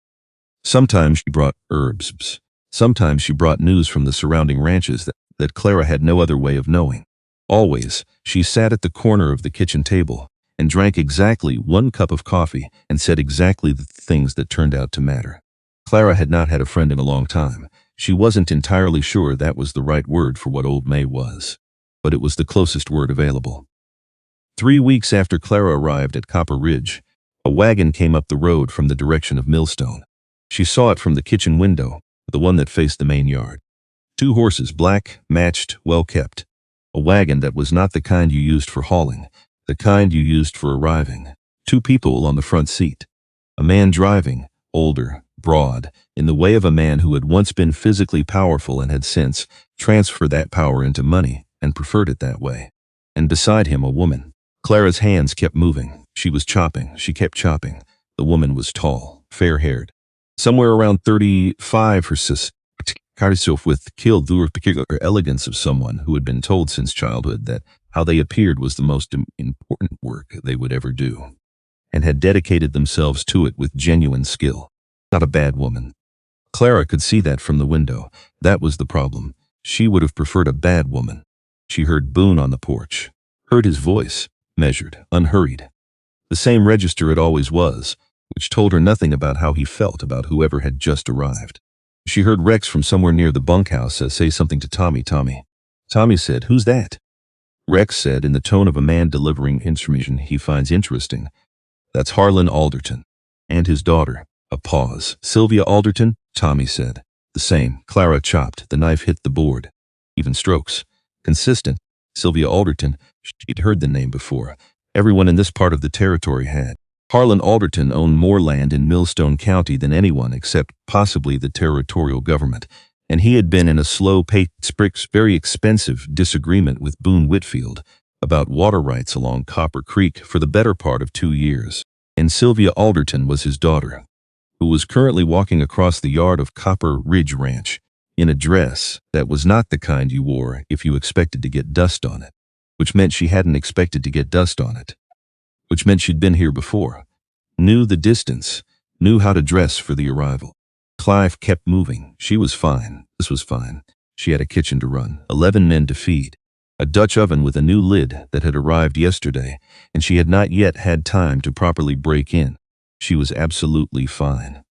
Sometimes she brought herbs. Sometimes she brought news from the surrounding ranches that Clara had no other way of knowing. Always, she sat at the corner of the kitchen table and drank exactly 1 cup of coffee and said exactly the things that turned out to matter. Clara had not had a friend in a long time. She wasn't entirely sure that was the right word for what Old May was, but it was the closest word available. 3 weeks after Clara arrived at Copper Ridge, a wagon came up the road from the direction of Millstone. She saw it from the kitchen window, the one that faced the main yard. 2 horses, black, matched, well-kept. A wagon that was not the kind you used for hauling, the kind you used for arriving. 2 people on the front seat. A man driving, older, broad, in the way of a man who had once been physically powerful and had since transferred that power into money and preferred it that way. And beside him a woman. Clara's hands kept moving. She was chopping. She kept chopping. The woman was tall, fair-haired. Somewhere around 35, her sis herself with killed the particular elegance of someone who had been told since childhood that how they appeared was the most important work they would ever do, and had dedicated themselves to it with genuine skill. Not a bad woman. Clara could see that from the window. That was the problem. She would have preferred a bad woman. She heard Boone on the porch, heard his voice, measured, unhurried. The same register it always was, which told her nothing about how he felt about whoever had just arrived. She heard Rex from somewhere near the bunkhouse say something to Tommy. Tommy said, "Who's that?" Rex said, in the tone of a man delivering information he finds interesting, "That's Harlan Alderton. And his daughter." A pause. "Sylvia Alderton?" Tommy said. "The same." Clara chopped. The knife hit the board. Even strokes. Consistent. Sylvia Alderton. She'd heard the name before. Everyone in this part of the territory had. Harlan Alderton owned more land in Millstone County than anyone except possibly the territorial government, and he had been in a slow-paced, very expensive disagreement with Boone Whitfield about water rights along Copper Creek for the better part of 2 years. And Sylvia Alderton was his daughter, who was currently walking across the yard of Copper Ridge Ranch in a dress that was not the kind you wore if you expected to get dust on it, which meant she hadn't expected to get dust on it, which meant she'd been here before, knew the distance, knew how to dress for the arrival. Clive kept moving. She was fine. This was fine. She had a kitchen to run, 11 men to feed, a Dutch oven with a new lid that had arrived yesterday, and she had not yet had time to properly break in. She was absolutely fine.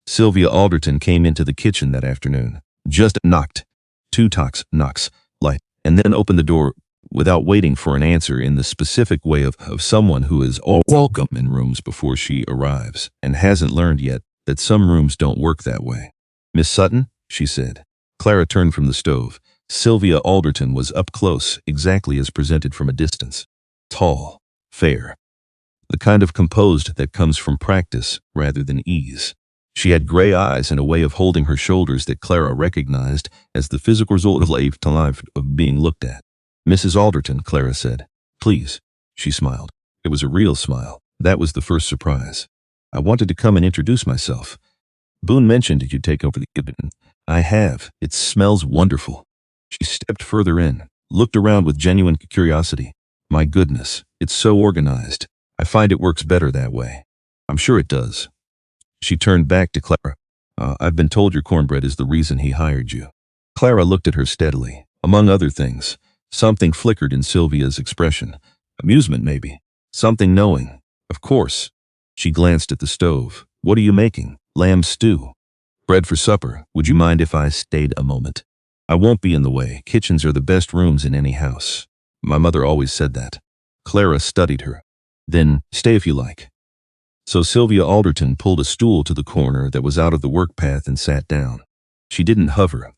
Sylvia Alderton came into the kitchen that afternoon, just knocked, 2 knocks, light, and then opened the door without waiting for an answer in the specific way of someone who is all welcome in rooms before she arrives and hasn't learned yet that some rooms don't work that way. "Miss Sutton?" she said. Clara turned from the stove. Sylvia Alderton was up close, exactly as presented from a distance. Tall, fair. The kind of composed that comes from practice rather than ease. She had gray eyes and a way of holding her shoulders that Clara recognized as the physical result of life of being looked at. "Mrs. Alderton," Clara said. "Please." She smiled. It was a real smile. That was the first surprise. "I wanted to come and introduce myself. Boone mentioned you'd take over the kitchen." "I have. It smells wonderful." She stepped further in, looked around with genuine curiosity. "My goodness, it's so organized. I find it works better that way." "I'm sure it does." She turned back to Clara. I've been told your cornbread is the reason he hired you." Clara looked at her steadily. Among other things, something flickered in Sylvia's expression. Amusement, maybe. Something knowing. "Of course." She glanced at the stove. "What are you making?" "Lamb stew." "Bread for supper. Would you mind if I stayed a moment?" "I won't be in the way. Kitchens are the best rooms in any house. My mother always said that." Clara studied her. "Then stay if you like." So Sylvia Alderton pulled a stool to the corner that was out of the work path and sat down. She didn't hover.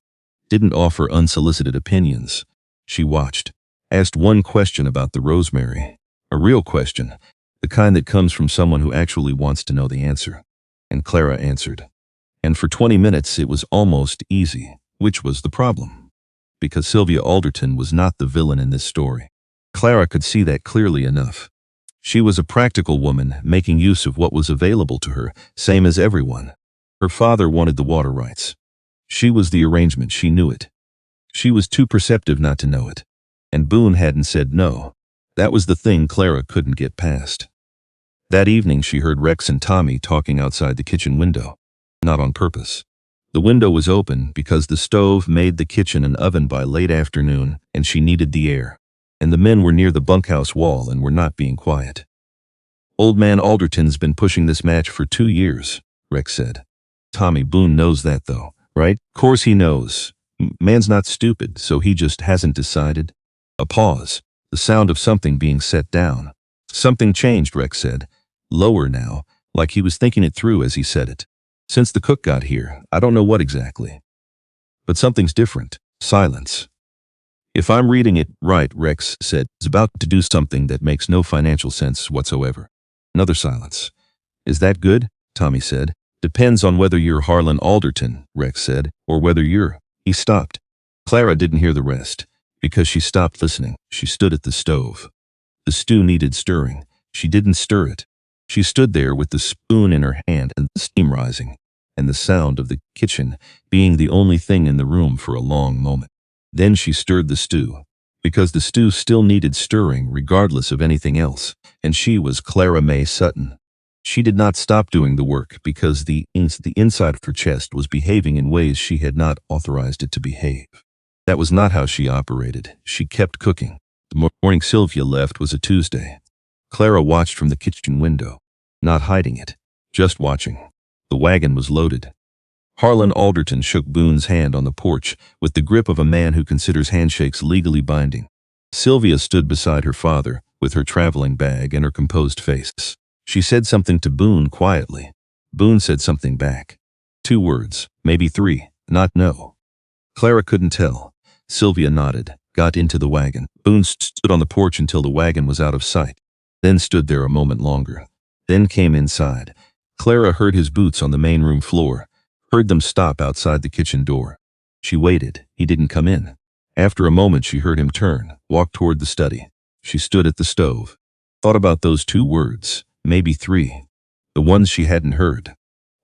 didn't offer unsolicited opinions. She watched, asked one question about the rosemary, a real question, the kind that comes from someone who actually wants to know the answer. And Clara answered. And for 20 minutes it was almost easy, which was the problem. Because Sylvia Alderton was not the villain in this story. Clara could see that clearly enough. She was a practical woman, making use of what was available to her, same as everyone. Her father wanted the water rights. She was the arrangement, she knew it. She was too perceptive not to know it. And Boone hadn't said no. That was the thing Clara couldn't get past. That evening she heard Rex and Tommy talking outside the kitchen window. Not on purpose. The window was open because the stove made the kitchen an oven by late afternoon, and she needed the air. And the men were near the bunkhouse wall and were not being quiet. Old man Alderton's been pushing this match for 2 years, Rex said. Tommy, Boone knows that though, right? Course he knows. Man's not stupid, so he just hasn't decided. A pause, the sound of something being set down. Something changed, Rex said. Lower now, like he was thinking it through as he said it. Since the cook got here, I don't know what exactly. But something's different. Silence. If I'm reading it right, Rex said, is about to do something that makes no financial sense whatsoever. Another silence. Is that good? Tommy said. Depends on whether you're Harlan Alderton, Rex said, or whether you're. He stopped. Clara didn't hear the rest. Because she stopped listening, she stood at the stove. The stew needed stirring. She didn't stir it. She stood there with the spoon in her hand and the steam rising, and the sound of the kitchen being the only thing in the room for a long moment. Then she stirred the stew, because the stew still needed stirring regardless of anything else, and she was Clara May Sutton. She did not stop doing the work because the inside of her chest was behaving in ways she had not authorized it to behave. That was not how she operated. She kept cooking. The morning Sylvia left was a Tuesday. Clara watched from the kitchen window, not hiding it, just watching. The wagon was loaded. Harlan Alderton shook Boone's hand on the porch with the grip of a man who considers handshakes legally binding. Sylvia stood beside her father with her traveling bag and her composed face. She said something to Boone quietly. Boone said something back. 2 words, maybe 3, not no. Clara couldn't tell. Sylvia nodded, got into the wagon. Boone stood on the porch until the wagon was out of sight, then stood there a moment longer, then came inside. Clara heard his boots on the main room floor, heard them stop outside the kitchen door. She waited. He didn't come in. After a moment she heard him turn, walk toward the study. She stood at the stove, thought about those 2 words, maybe 3, the ones she hadn't heard.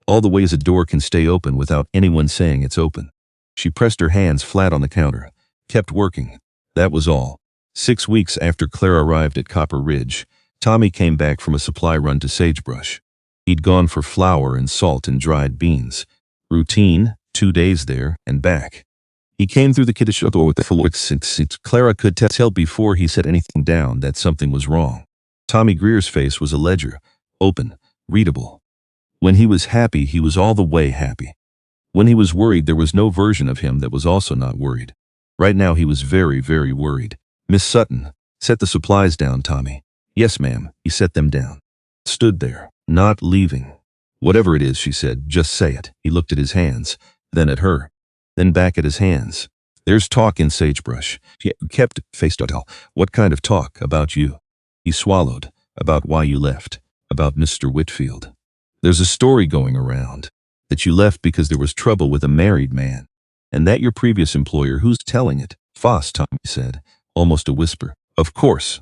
All the ways a door can stay open without anyone saying it's open. She pressed her hands flat on the counter, kept working. That was all. 6 weeks after Clara arrived at Copper Ridge, Tommy came back from a supply run to Sagebrush. He'd gone for flour and salt and dried beans. Routine, 2 days there and back. He came through the kitchen door with the full since Clara could tell before he set anything down that something was wrong. Tommy Greer's face was a ledger, open, readable. When he was happy, he was all the way happy. When he was worried, there was no version of him that was also not worried. Right now he was very, very worried. Miss Sutton, set the supplies down, Tommy. Yes, ma'am. He set them down. Stood there, not leaving. Whatever it is, she said, just say it. He looked at his hands, then at her, then back at his hands. There's talk in Sagebrush. He kept face to tell. What kind of talk? About you? He swallowed. About why you left. About Mr. Whitfield. There's a story going around that you left because there was trouble with a married man, and that your previous employer. Who's telling it? Foss, Tommy said, almost a whisper. Of course,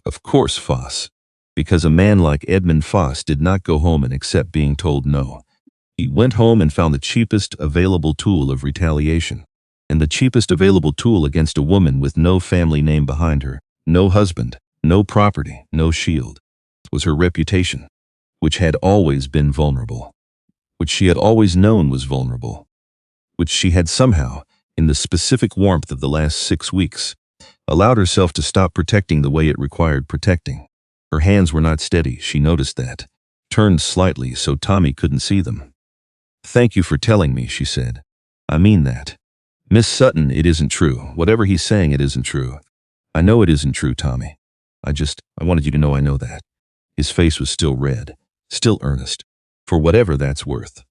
Foss. Because a man like Edmund Foss did not go home and accept being told no. He went home and found the cheapest available tool of retaliation, and the cheapest available tool against a woman with no family name behind her, no husband, no property, no shield, was her reputation, which had always been vulnerable, which she had always known was vulnerable, which she had somehow, in the specific warmth of the last 6 weeks, allowed herself to stop protecting the way it required protecting. Her hands were not steady, she noticed that, turned slightly so Tommy couldn't see them. Thank you for telling me, she said. I mean that. Miss Sutton, it isn't true. Whatever he's saying, it isn't true. I know it isn't true, Tommy. I wanted you to know I know that. His face was still red, still earnest, for whatever that's worth.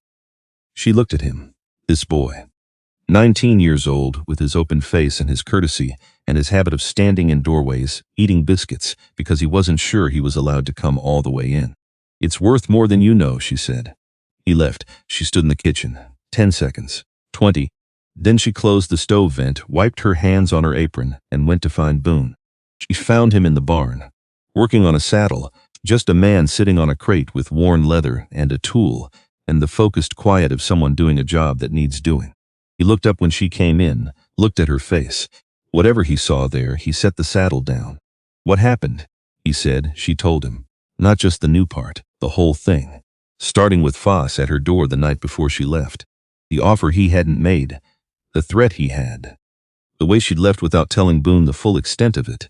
She looked at him. This boy. 19 years old, with his open face and his courtesy, and his habit of standing in doorways, eating biscuits, because he wasn't sure he was allowed to come all the way in. "It's worth more than you know," she said. He left. She stood in the kitchen. 10 seconds. 20. Then she closed the stove vent, wiped her hands on her apron, and went to find Boone. She found him in the barn, working on a saddle, just a man sitting on a crate with worn leather and a tool, and the focused quiet of someone doing a job that needs doing. He looked up when she came in, looked at her face. Whatever he saw there, he set the saddle down. "What happened?" he said. She told him. Not just the new part, the whole thing. Starting with Foss at her door the night before she left. The offer he hadn't made. The threat he had. The way she'd left without telling Boone the full extent of it,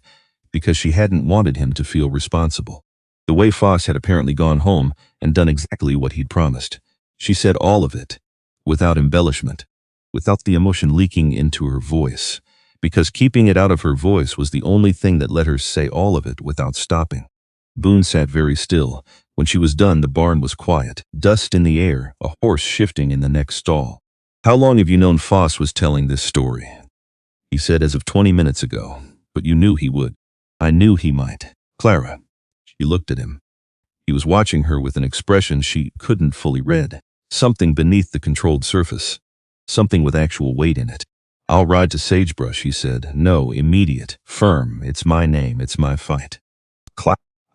because she hadn't wanted him to feel responsible. The way Foss had apparently gone home and done exactly what he'd promised. She said all of it, without embellishment, without the emotion leaking into her voice, because keeping it out of her voice was the only thing that let her say all of it without stopping. Boone sat very still. When she was done, the barn was quiet, dust in the air, a horse shifting in the next stall. "How long have you known Foss was telling this story?" He said, "As of 20 minutes ago, but you knew he would." "I knew he might." "Clara." She looked at him. He was watching her with an expression she couldn't fully read, something beneath the controlled surface, something with actual weight in it. "I'll ride to Sagebrush," he said. "No, immediate, firm. It's my name, it's my fight."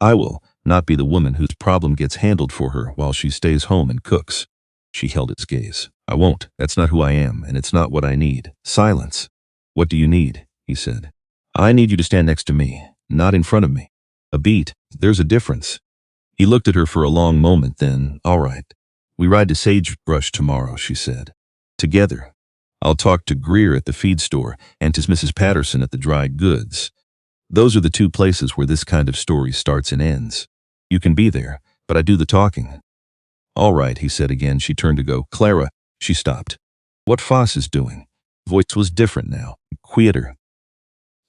"I will not be the woman whose problem gets handled for her while she stays home and cooks." She held his gaze. "I won't. That's not who I am, and it's not what I need." Silence. "What do you need?" he said. "I need you to stand next to me, not in front of me." "A beat. There's a difference." He looked at her for a long moment, then, "All right. We ride to Sagebrush tomorrow," she said. "Together. I'll talk to Greer at the feed store and to Mrs. Patterson at the dry goods. Those are the two places where this kind of story starts and ends. You can be there, but I do the talking." "All right," he said again. She turned to go. "Clara." She stopped. "What Foss is doing." Voice was different now, quieter.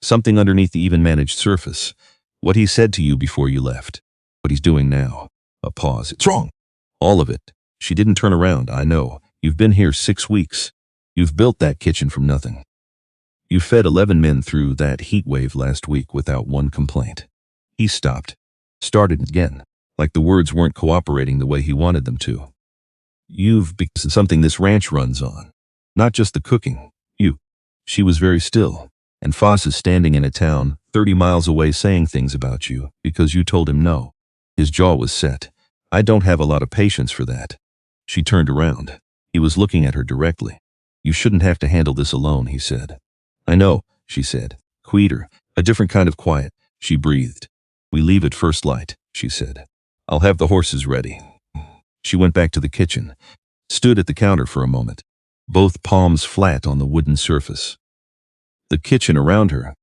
Something underneath the even-managed surface. "What he said to you before you left. What he's doing now." A pause. "It's wrong." "All of it." She didn't turn around. "I know. You've been here 6 weeks. You've built that kitchen from nothing. You fed 11 men through that heat wave last week without one complaint." He stopped. Started again, like the words weren't cooperating the way he wanted them to. "You've become something this ranch runs on. Not just the cooking. You." She was very still. "And Foss is standing in a town 30 miles away saying things about you because you told him no." His jaw was set. "I don't have a lot of patience for that." She turned around. He was looking at her directly. "You shouldn't have to handle this alone," he said. "I know," she said. Quieter, a different kind of quiet. She breathed. "We leave at first light," she said. "I'll have the horses ready." She went back to the kitchen, stood at the counter for a moment, both palms flat on the wooden surface. The kitchen around her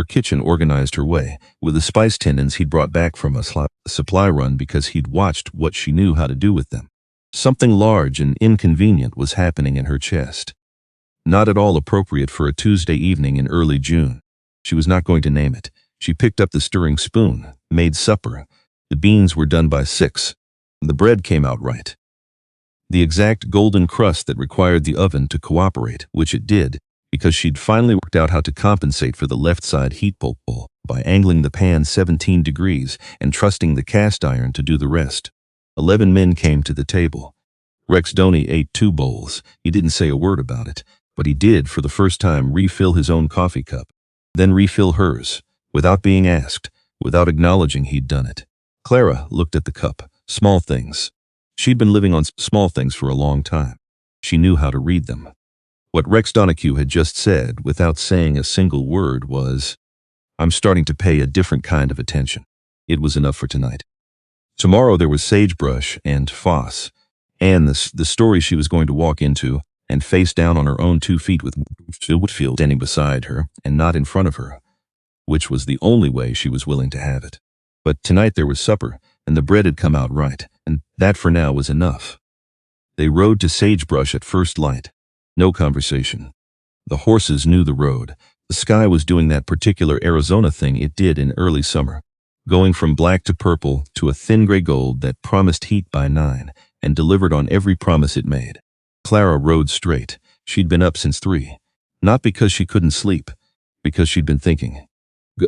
kitchen organized her way, with the spice tendons he'd brought back from a supply run because he'd watched what she knew how to do with them. Something large and inconvenient was happening in her chest. Not at all appropriate for a Tuesday evening in early June. She was not going to name it. She picked up the stirring spoon, made supper. The beans were done by 6. The bread came out right. The exact golden crust that required the oven to cooperate, which it did, because she'd finally worked out how to compensate for the left side heat pull by angling the pan 17 degrees and trusting the cast iron to do the rest. 11 men came to the table. Rex Doney ate 2 bowls. He didn't say a word about it, but he did, for the first time, refill his own coffee cup, then refill hers, without being asked, without acknowledging he'd done it. Clara looked at the cup. Small things. She'd been living on small things for a long time. She knew how to read them. What Rex Donahue had just said, without saying a single word, was, "I'm starting to pay a different kind of attention." It was enough for tonight. Tomorrow there was Sagebrush and Foss, and the story she was going to walk into and face down on her own 2 feet with Whitfield standing beside her and not in front of her, which was the only way she was willing to have it. But tonight there was supper, and the bread had come out right, and that for now was enough. They rode to Sagebrush at first light. No conversation. The horses knew the road. The sky was doing that particular Arizona thing it did in early summer, going from black to purple to a thin gray gold that promised heat by 9 and delivered on every promise it made. Clara rode straight. She'd been up since 3. Not because she couldn't sleep, because she'd been thinking.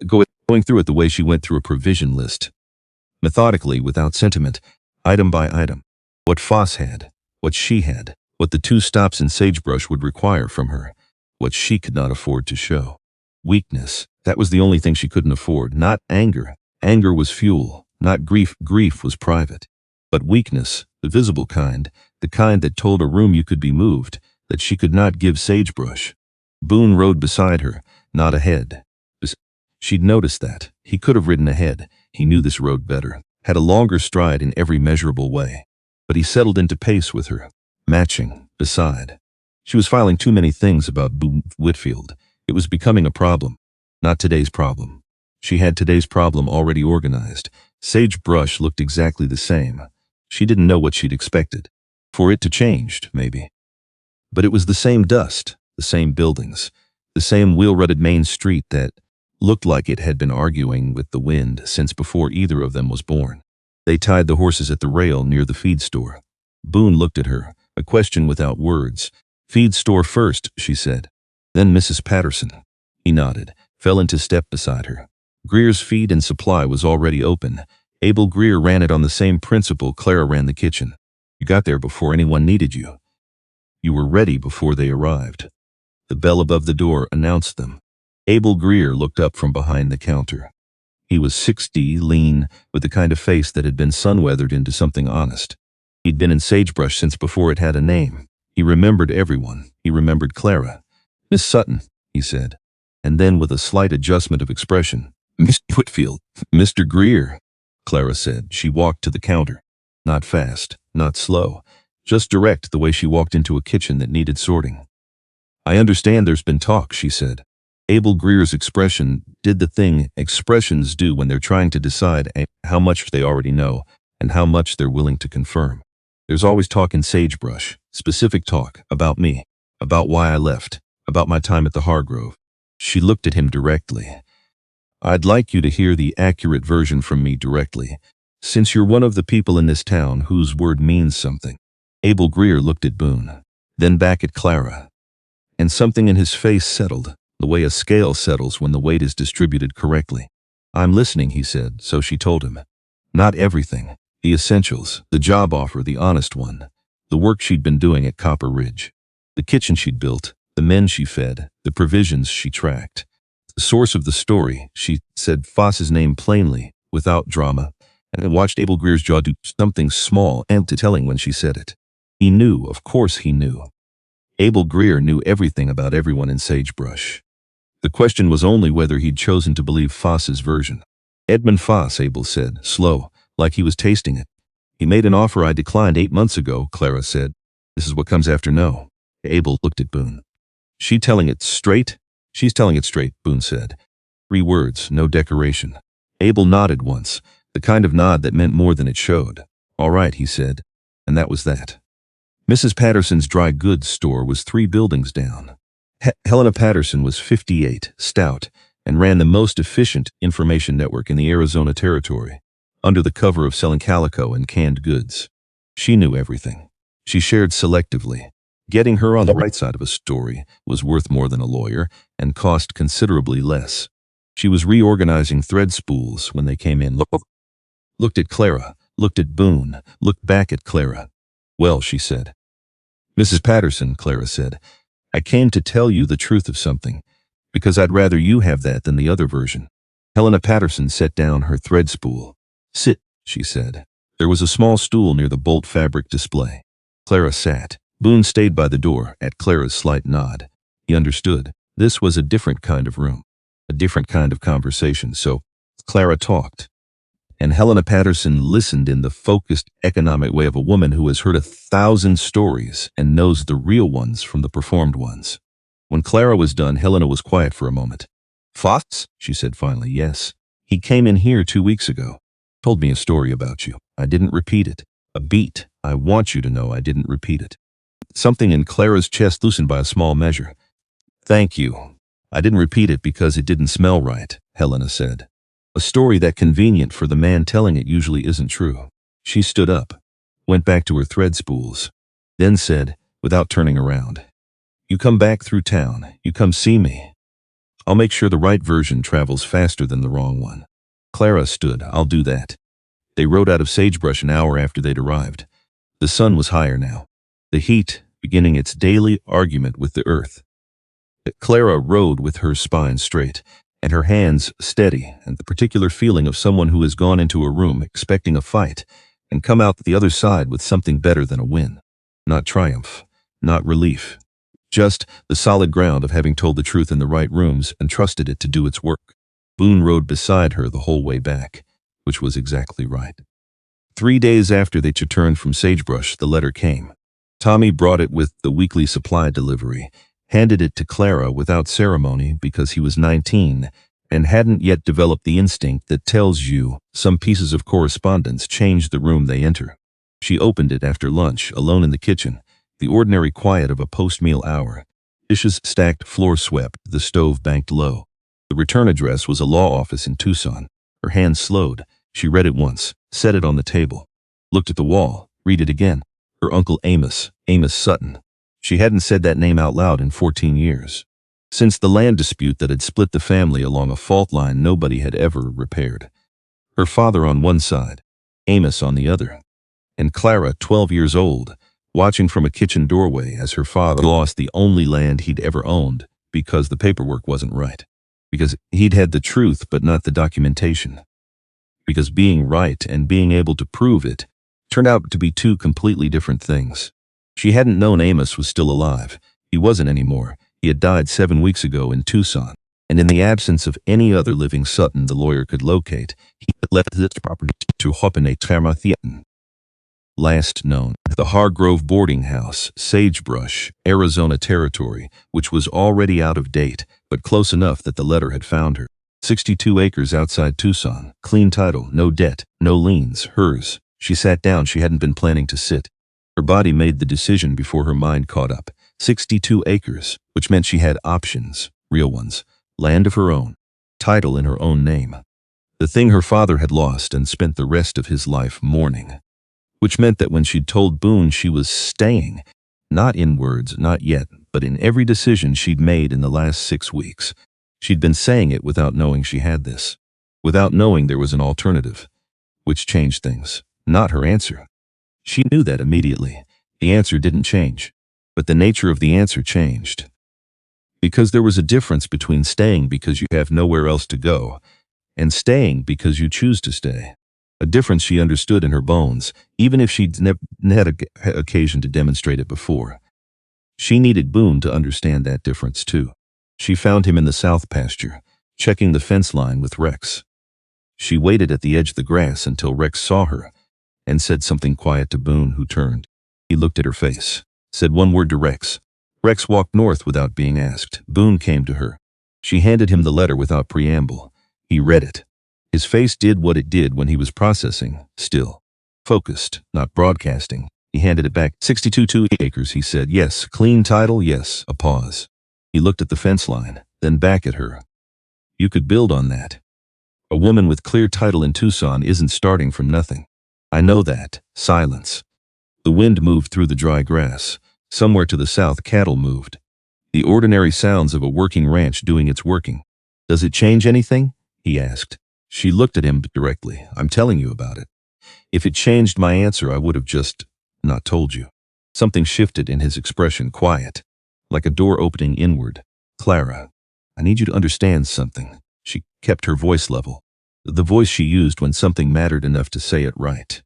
Going through it the way she went through a provision list. Methodically, without sentiment, item by item. What Foss had, what she had, what the 2 stops in Sagebrush would require from her, what she could not afford to show. Weakness, that was the only thing she couldn't afford, not anger. Anger was fuel, not grief. Grief was private. But weakness, the visible kind, the kind that told a room you could be moved, that she could not give Sagebrush. Boone rode beside her, not ahead. She'd noticed that. He could have ridden ahead. He knew this road better, had a longer stride in every measurable way. But he settled into pace with her, matching, beside. She was filing too many things about Boone Whitfield. It was becoming a problem. Not today's problem. She had today's problem already organized. Sagebrush looked exactly the same. She didn't know what she'd expected. For it to change, maybe. But it was the same dust, the same buildings, the same wheel-rutted main street that looked like it had been arguing with the wind since before either of them was born. They tied the horses at the rail near the feed store. Boone looked at her, a question without words. "Feed store first," she said. "Then Mrs. Patterson." He nodded, fell into step beside her. Greer's feed and supply was already open. Abel Greer ran it on the same principle Clara ran the kitchen. You got there before anyone needed you. You were ready before they arrived. The bell above the door announced them. Abel Greer looked up from behind the counter. He was 60, lean, with the kind of face that had been sun-weathered into something honest. He'd been in Sagebrush since before it had a name. He remembered everyone. He remembered Clara. "Miss Sutton," he said. And then with a slight adjustment of expression, "Mr. Whitfield." "Mr. Greer," Clara said. She walked to the counter. Not fast, not slow, just direct the way she walked into a kitchen that needed sorting. "I understand there's been talk," she said. Abel Greer's expression did the thing expressions do when they're trying to decide how much they already know and how much they're willing to confirm. "There's always talk in Sagebrush, specific talk, about me, about why I left, about my time at the Hargrove." She looked at him directly. "I'd like you to hear the accurate version from me directly, since you're one of the people in this town whose word means something." Abel Greer looked at Boone, then back at Clara, and something in his face settled, the way a scale settles when the weight is distributed correctly. "I'm listening," he said, so she told him. Not everything, the essentials, the job offer, the honest one, the work she'd been doing at Copper Ridge, the kitchen she'd built, the men she fed, the provisions she tracked. The source of the story, she said Foss's name plainly, without drama, and watched Abel Greer's jaw do something small and telling when she said it. He knew, of course he knew. Abel Greer knew everything about everyone in Sagebrush. The question was only whether he'd chosen to believe Foss's version. "Edmund Foss," Abel said, slow, like he was tasting it. "He made an offer I declined 8 months ago," Clara said. "This is what comes after no." Abel looked at Boone. "She telling it straight?" "She's telling it straight," Boone said. 3 words, no decoration. Abel nodded once, the kind of nod that meant more than it showed. "All right," he said, and that was that. Mrs. Patterson's dry goods store was 3 buildings down. Helena Patterson was 58, stout, and ran the most efficient information network in the Arizona territory, under the cover of selling calico and canned goods. She knew everything. She shared selectively. Getting her on the right side of a story was worth more than a lawyer and cost considerably less. She was reorganizing thread spools when they came in. Looked at Clara, looked at Boone, looked back at Clara. "Well," she said. "Mrs. Patterson," Clara said, "I came to tell you the truth of something, because I'd rather you have that than the other version." Helena Patterson set down her thread spool. "Sit," she said. There was a small stool near the bolt fabric display. Clara sat. Boone stayed by the door, at Clara's slight nod. He understood. This was a different kind of room, a different kind of conversation, so Clara talked. And Helena Patterson listened in the focused, economic way of a woman who has heard 1,000 stories and knows the real ones from the performed ones. When Clara was done, Helena was quiet for a moment. "Foss?" she said finally. "Yes. He came in here 2 weeks ago. Told me a story about you. I didn't repeat it. A beat. I want you to know I didn't repeat it." Something in Clara's chest loosened by a small measure. "Thank you. I didn't repeat it because it didn't smell right," Helena said. "A story that convenient for the man telling it usually isn't true." She stood up, went back to her thread spools, then said, without turning around, You come back through town. You come see me. I'll make sure the right version travels faster than the wrong one. Clara stood. I'll do that. They rode out of Sagebrush an hour after they'd arrived. The sun was higher now, the heat beginning its daily argument with the earth. Clara rode with her spine straight, and her hands steady, and the particular feeling of someone who has gone into a room expecting a fight and come out the other side with something better than a win. Not triumph, not relief. Just the solid ground of having told the truth in the right rooms and trusted it to do its work. Boone rode beside her the whole way back, which was exactly right. 3 days after they returned from Sagebrush, the letter came. Tommy brought it with the weekly supply delivery, handed it to Clara without ceremony because he was 19 and hadn't yet developed the instinct that tells you some pieces of correspondence change the room they enter. She opened it after lunch, alone in the kitchen, the ordinary quiet of a post-meal hour. Dishes stacked, floor swept, the stove banked low. The return address was a law office in Tucson. Her hand slowed. She read it once, set it on the table, looked at the wall, read it again. Her uncle Amos Sutton. She hadn't said that name out loud in 14 years. Since the land dispute that had split the family along a fault line nobody had ever repaired. Her father on one side, Amos on the other. And Clara, 12 years old, watching from a kitchen doorway as her father lost the only land he'd ever owned because the paperwork wasn't right. Because he'd had the truth but not the documentation. Because being right and being able to prove it turned out to be two completely different things. She hadn't known Amos was still alive. He wasn't anymore. He had died 7 weeks ago in Tucson. And in the absence of any other living Sutton the lawyer could locate, he had left this property to Hopene Termathian. Last known, the Hargrove boarding house, Sagebrush, Arizona territory, which was already out of date, but close enough that the letter had found her. 62 acres outside Tucson, clean title, no debt, no liens, hers. She sat down. She hadn't been planning to sit. Her body made the decision before her mind caught up. 62 acres, which meant she had options, real ones, land of her own, title in her own name. The thing her father had lost and spent the rest of his life mourning. Which meant that when she'd told Boone she was staying, not in words, not yet, but in every decision she'd made in the last 6 weeks, she'd been saying it without knowing she had this, without knowing there was an alternative, which changed things, not her answer. She knew that immediately. The answer didn't change, but the nature of the answer changed. Because there was a difference between staying because you have nowhere else to go and staying because you choose to stay. A difference she understood in her bones, even if she'd never had occasion to demonstrate it before. She needed Boone to understand that difference too. She found him in the south pasture, checking the fence line with Rex. She waited at the edge of the grass until Rex saw her and said something quiet to Boone, who turned. He looked at her face, said one word to Rex. Rex walked north without being asked. Boone came to her. She handed him the letter without preamble. He read it. His face did what it did when he was processing, still. Focused, not broadcasting. He handed it back. 62 acres, he said. Yes. Clean title, yes. A pause. He looked at the fence line, then back at her. You could build on that. A woman with clear title in Tucson isn't starting from nothing. I know that. Silence. The wind moved through the dry grass. Somewhere to the south, cattle moved. The ordinary sounds of a working ranch doing its working. Does it change anything? He asked. She looked at him directly. I'm telling you about it. If it changed my answer, I would have just not told you. Something shifted in his expression, quiet, like a door opening inward. Clara, I need you to understand something. She kept her voice level, the voice she used when something mattered enough to say it right.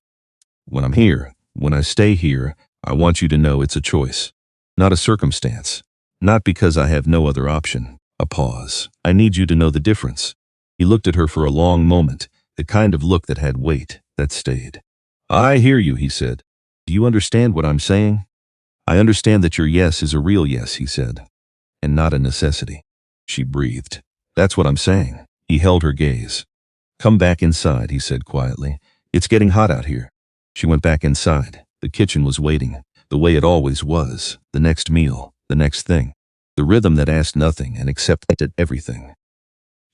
When I'm here, when I stay here, I want you to know it's a choice, not a circumstance, not because I have no other option. A pause. I need you to know the difference. He looked at her for a long moment, the kind of look that had weight, that stayed. I hear you, he said. Do you understand what I'm saying? I understand that your yes is a real yes, he said, and not a necessity. She breathed. That's what I'm saying. He held her gaze. Come back inside, he said quietly. It's getting hot out here. She went back inside. The kitchen was waiting, the way it always was, the next meal, the next thing, the rhythm that asked nothing and accepted everything.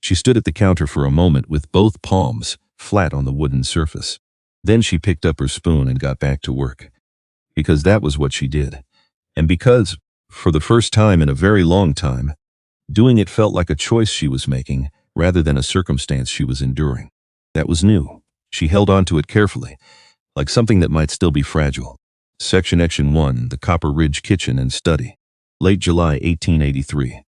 She stood at the counter for a moment with both palms flat on the wooden surface. Then she picked up her spoon and got back to work. Because that was what she did. And because For the first time in a very long time, doing it felt like a choice she was making rather than a circumstance she was enduring. That was new. She held on to it carefully, like something that might still be fragile. Section 1, the Copper Ridge Kitchen and Study. Late July 1883.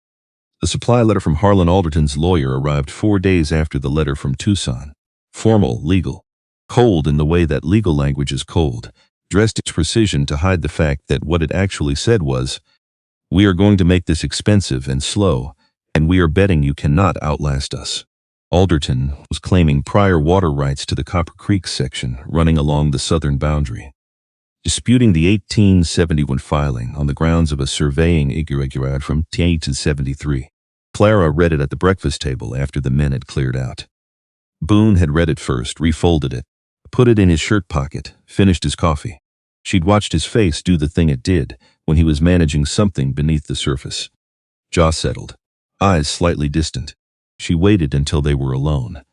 The supply letter from Harlan Alderton's lawyer arrived 4 days after the letter from Tucson. Formal, legal. Cold in the way that legal language is cold, dressed its precision to hide the fact that what it actually said was, "We are going to make this expensive and slow, and we are betting you cannot outlast us." Alderton was claiming prior water rights to the Copper Creek section running along the southern boundary, disputing the 1871 filing on the grounds of a surveying irregularity from 1873. Clara read it at the breakfast table after the men had cleared out. Boone had read it first, refolded it, put it in his shirt pocket, finished his coffee. She'd watched his face do the thing it did when he was managing something beneath the surface. Jaw settled, eyes slightly distant. She waited until they were alone.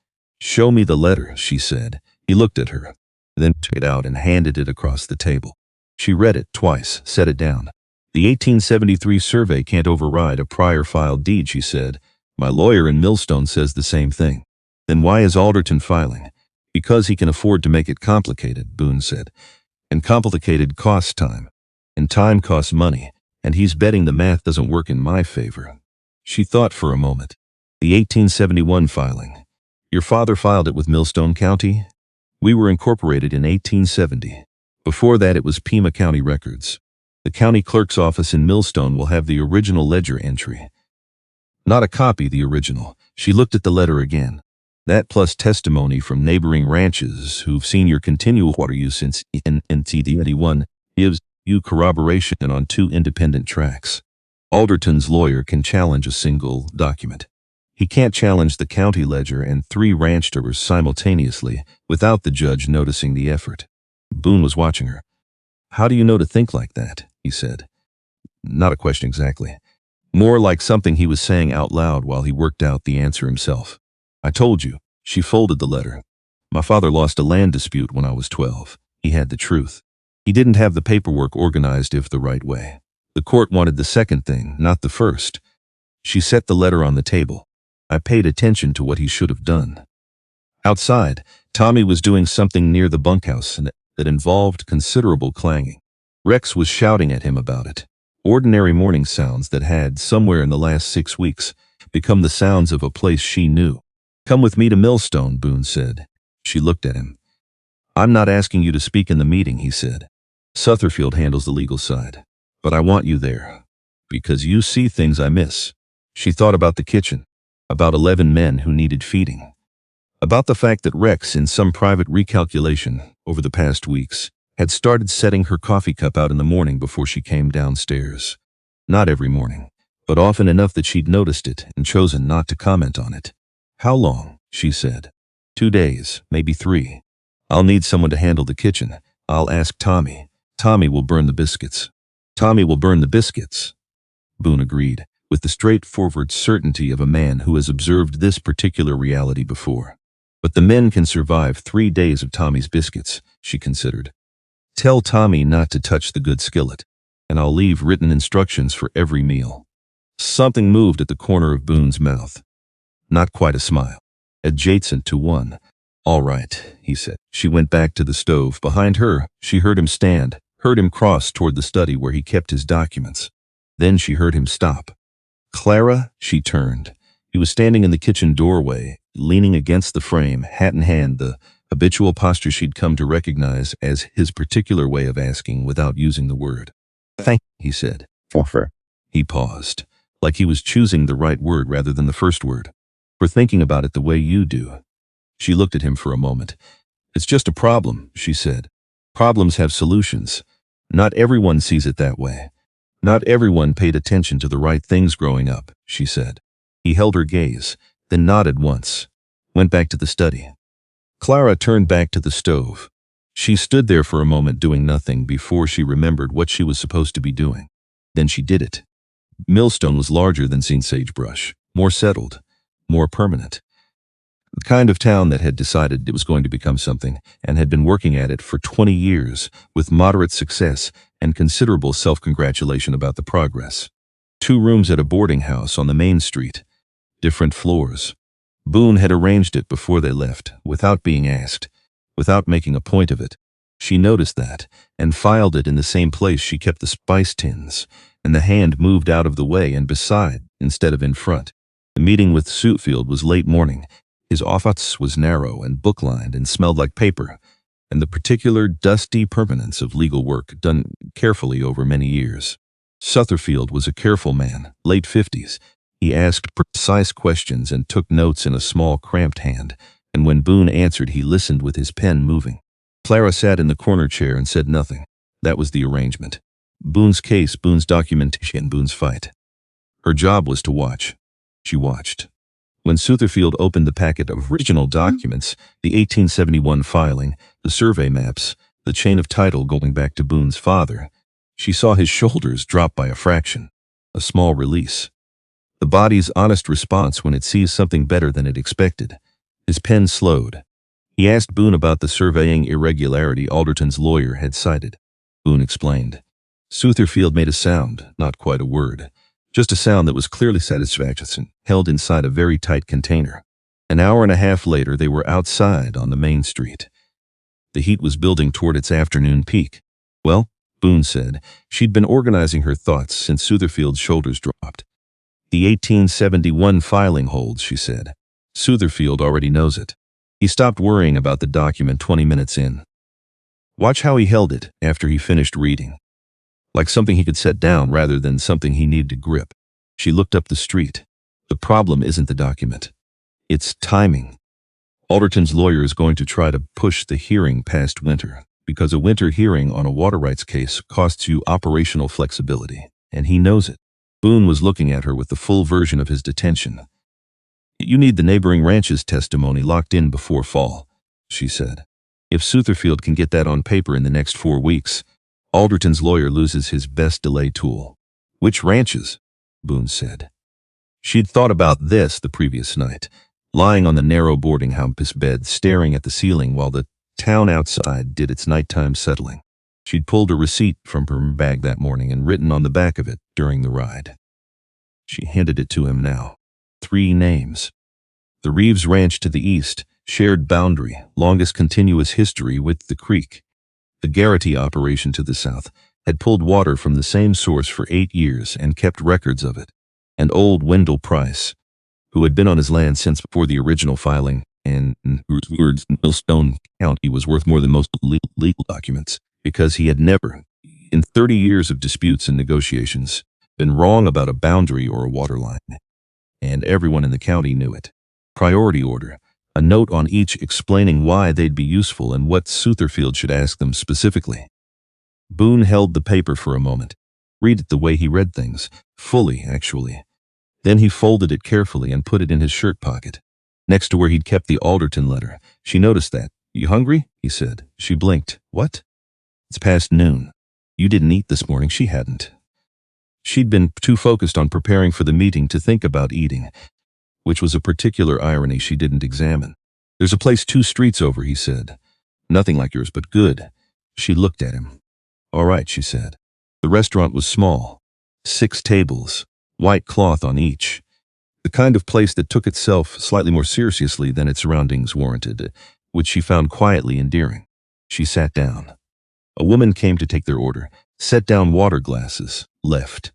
"Show me the letter," she said. He looked at her, then took it out and handed it across the table. She read it twice, set it down. "The 1873 survey can't override a prior filed deed," she said. "My lawyer in Millstone says the same thing." "Then why is Alderton filing?" "Because he can afford to make it complicated," Boone said. "And complicated costs time. And time costs money, and he's betting the math doesn't work in my favor." She thought for a moment. "The 1871 filing. Your father filed it with Millstone County?" "We were incorporated in 1870. Before that it was Pima County Records. The county clerk's office in Millstone will have the original ledger entry." "Not a copy, the original." She looked at the letter again. "That plus testimony from neighboring ranches who've seen your continual water use since 1881 gives you corroboration on 2 independent tracks. Alderton's lawyer can challenge a single document. He can't challenge the county ledger and 3 ranch numbers simultaneously without the judge noticing the effort." Boone was watching her. "How do you know to think like that?" he said. Not a question exactly. More like something he was saying out loud while he worked out the answer himself. "I told you." She folded the letter. "My father lost a land dispute when I was 12. He had the truth. He didn't have the paperwork organized the right way. The court wanted the second thing, not the first." She set the letter on the table. "I paid attention to what he should have done." Outside, Tommy was doing something near the bunkhouse that involved considerable clanging. Rex was shouting at him about it. Ordinary morning sounds that had, somewhere in the last 6 weeks, become the sounds of a place she knew. "Come with me to Millstone," Boone said. She looked at him. "I'm not asking you to speak in the meeting," he said. "Sutherfield handles the legal side. But I want you there, because you see things I miss." She thought about the kitchen, about 11 men who needed feeding, about the fact that Rex, in some private recalculation over the past weeks, had started setting her coffee cup out in the morning before she came downstairs. Not every morning, but often enough that she'd noticed it and chosen not to comment on it. "How long?" she said. 2 days, maybe 3. I'll need someone to handle the kitchen. I'll ask Tommy. Tommy will burn the biscuits." "Tommy will burn the biscuits," Boone agreed, with the straightforward certainty of a man who has observed this particular reality before. "But the men can survive 3 days of Tommy's biscuits," she considered. "Tell Tommy not to touch the good skillet, and I'll leave written instructions for every meal." Something moved at the corner of Boone's mouth. Not quite a smile. Adjacent to one. "All right," he said. She went back to the stove. Behind her, she heard him stand, heard him cross toward the study where he kept his documents. Then she heard him stop. "Clara," she turned. He was standing in the kitchen doorway, leaning against the frame, hat in hand, the habitual posture she'd come to recognize as his particular way of asking without using the word. "Thank you," he said. "For." He paused, like he was choosing the right word rather than the first word. "For thinking about it the way you do." She looked at him for a moment. "It's just a problem," she said. "Problems have solutions. Not everyone sees it that way. Not everyone paid attention to the right things growing up," she said. He held her gaze, then nodded once, went back to the study. Clara turned back to the stove. She stood there for a moment doing nothing before she remembered what she was supposed to be doing. Then she did it. Millstone was larger than St. Sagebrush, more settled, more permanent. The kind of town that had decided it was going to become something and had been working at it for 20 years with moderate success and considerable self-congratulation about the progress. 2 rooms at a boarding house on the main street. Different floors. Boone had arranged it before they left, without being asked, without making a point of it. She noticed that, and filed it in the same place she kept the spice tins, and the hand moved out of the way and beside, instead of in front. The meeting with Sutfield was late morning. His office was narrow and book-lined and smelled like paper, and the particular dusty permanence of legal work done carefully over many years. Sutherfield was a careful man, late 50s. He asked precise questions and took notes in a small, cramped hand, and when Boone answered, he listened with his pen moving. Clara sat in the corner chair and said nothing. That was the arrangement. Boone's case, Boone's documentation, Boone's fight. Her job was to watch. She watched. When Sutherfield opened the packet of original documents, the 1871 filing, the survey maps, the chain of title going back to Boone's father, she saw his shoulders drop by a fraction, a small release. The body's honest response when it sees something better than it expected. His pen slowed. He asked Boone about the surveying irregularity Alderton's lawyer had cited. Boone explained. Sutherfield made a sound, not quite a word, just a sound that was clearly satisfaction, held inside a very tight container. An hour and a half later, they were outside on the main street. The heat was building toward its afternoon peak. Well, Boone said, she'd been organizing her thoughts since Sutherfield's shoulders dropped. The 1871 filing holds, she said. Sutherfield already knows it. He stopped worrying about the document 20 minutes in. Watch how he held it after he finished reading. Like something he could set down rather than something he needed to grip. She looked up the street. The problem isn't the document. It's timing. Alderton's lawyer is going to try to push the hearing past winter, because a winter hearing on a water rights case costs you operational flexibility, and he knows it. Boone was looking at her with the full version of his detention. You need the neighboring ranch's testimony locked in before fall, she said. If Sutherfield can get that on paper in the next 4 weeks, Alderton's lawyer loses his best delay tool. Which ranches? Boone said. She'd thought about this the previous night, lying on the narrow boarding house bed staring at the ceiling while the town outside did its nighttime settling. She'd pulled a receipt from her bag that morning and written on the back of it during the ride. She handed it to him now. 3 names. The Reeves Ranch to the east, shared boundary, longest continuous history with the creek. The Garrity operation to the south had pulled water from the same source for 8 years and kept records of it. And old Wendell Price, who had been on his land since before the original filing, and whose words Millstone County was worth more than most legal documents, because he had never, in 30 years of disputes and negotiations, been wrong about a boundary or a water line. And everyone in the county knew it. Priority order, a note on each explaining why they'd be useful and what Sutherfield should ask them specifically. Boone held the paper for a moment. Read it the way he read things, fully, actually. Then he folded it carefully and put it in his shirt pocket, next to where he'd kept the Alderton letter. She noticed that. You hungry? He said. She blinked. What? It's past noon. You didn't eat this morning. She hadn't. She'd been too focused on preparing for the meeting to think about eating, which was a particular irony she didn't examine. There's a place 2 streets over, he said. Nothing like yours, but good. She looked at him. All right, she said. The restaurant was small. 6 tables, white cloth on each. The kind of place that took itself slightly more seriously than its surroundings warranted, which she found quietly endearing. She sat down. A woman came to take their order, set down water glasses, left.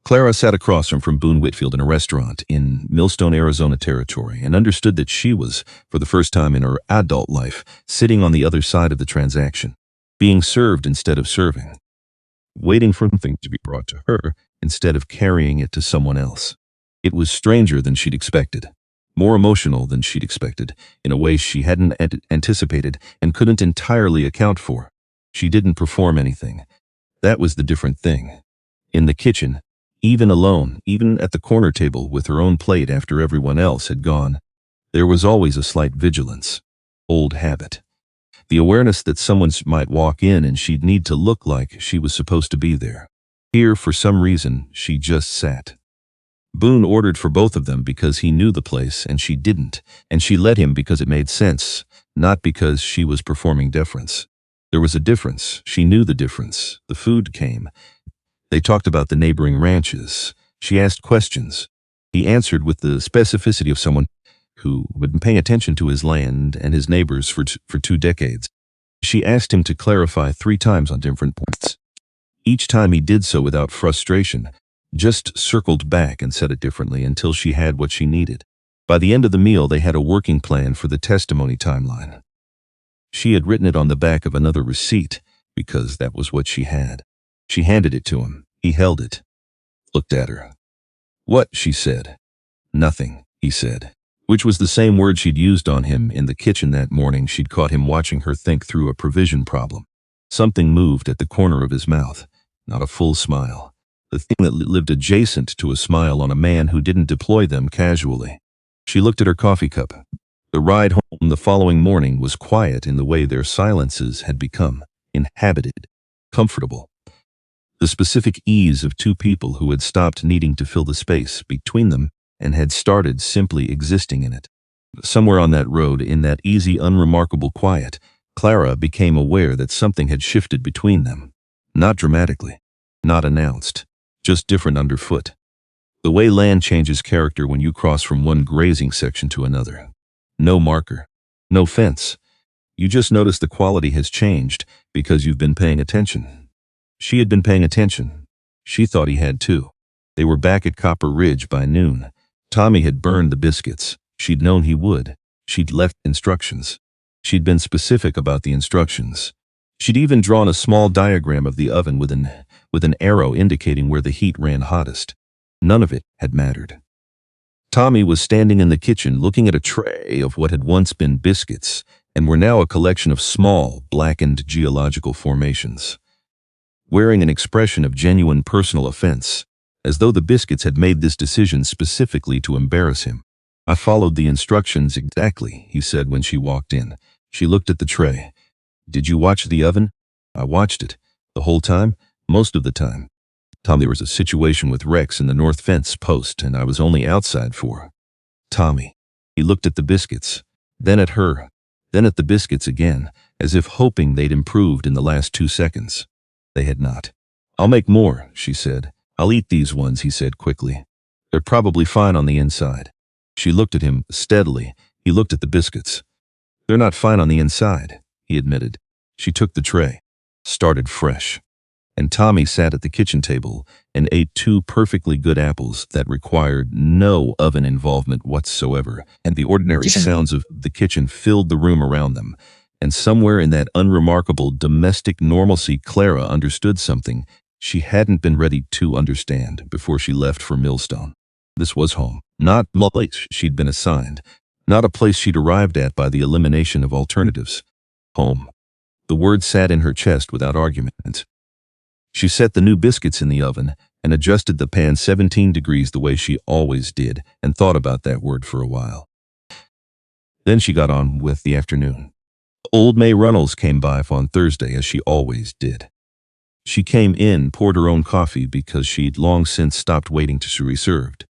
Clara sat across from Boone Whitfield in a restaurant in Millstone, Arizona territory and understood that she was, for the first time in her adult life, sitting on the other side of the transaction, being served instead of serving, waiting for something to be brought to her instead of carrying it to someone else. It was stranger than she'd expected, more emotional than she'd expected, in a way she hadn't anticipated and couldn't entirely account for. She didn't perform anything. That was the different thing. In the kitchen, even alone, even at the corner table with her own plate after everyone else had gone, there was always a slight vigilance. Old habit. The awareness that someone might walk in and she'd need to look like she was supposed to be there. Here, for some reason, she just sat. Boone ordered for both of them because he knew the place and she didn't, and she let him because it made sense, not because she was performing deference. There was a difference. She knew the difference. The food came. They talked about the neighboring ranches. She asked questions. He answered with the specificity of someone who had been paying attention to his land and his neighbors for 2 decades. She asked him to clarify 3 times on different points. Each time he did so without frustration, just circled back and said it differently until she had what she needed. By the end of the meal, they had a working plan for the testimony timeline. She had written it on the back of another receipt because that was what she had. She handed it to him. He held it, looked at her. "What?" she said. "Nothing," he said, which was the same word she'd used on him in the kitchen that morning. She'd caught him watching her think through a provision problem. Something moved at the corner of his mouth, not a full smile. The thing that lived adjacent to a smile on a man who didn't deploy them casually. She looked at her coffee cup. The ride home the following morning was quiet in the way their silences had become, inhabited, comfortable. The specific ease of 2 people who had stopped needing to fill the space between them and had started simply existing in it. Somewhere on that road, in that easy, unremarkable quiet, Clara became aware that something had shifted between them. Not dramatically, not announced, just different underfoot. The way land changes character when you cross from one grazing section to another. No marker, no fence. You just notice the quality has changed because you've been paying attention. She had been paying attention. She thought he had too. They were back at Copper Ridge by noon. Tommy had burned the biscuits. She'd known he would. She'd left instructions. She'd been specific about the instructions. She'd even drawn a small diagram of the oven with an arrow indicating where the heat ran hottest. None of it had mattered. Tommy was standing in the kitchen looking at a tray of what had once been biscuits and were now a collection of small, blackened geological formations. Wearing an expression of genuine personal offense, as though the biscuits had made this decision specifically to embarrass him. "I followed the instructions exactly," he said when she walked in. She looked at the tray. "Did you watch the oven?" "I watched it. The whole time? Most of the time. Tom, there was a situation with Rex in the north fence post, and I was only outside for." "Tommy." He looked at the biscuits, then at her, then at the biscuits again, as if hoping they'd improved in the last 2 seconds. They had not. "I'll make more," she said. "I'll eat these ones," he said quickly. "They're probably fine on the inside." She looked at him steadily. He looked at the biscuits. "They're not fine on the inside," he admitted. She took the tray, started fresh. And Tommy sat at the kitchen table and ate 2 perfectly good apples that required no oven involvement whatsoever, and the ordinary sounds of the kitchen filled the room around them. And somewhere in that unremarkable domestic normalcy, Clara understood something she hadn't been ready to understand before she left for Millstone. This was home, not a place she'd been assigned, not a place she'd arrived at by the elimination of alternatives. Home. The word sat in her chest without argument. She set the new biscuits in the oven and adjusted the pan 17 degrees the way she always did and thought about that word for a while. Then she got on with the afternoon. Old May Runnels came by on Thursday, as she always did. She came in, poured her own coffee because she'd long since stopped waiting to be served,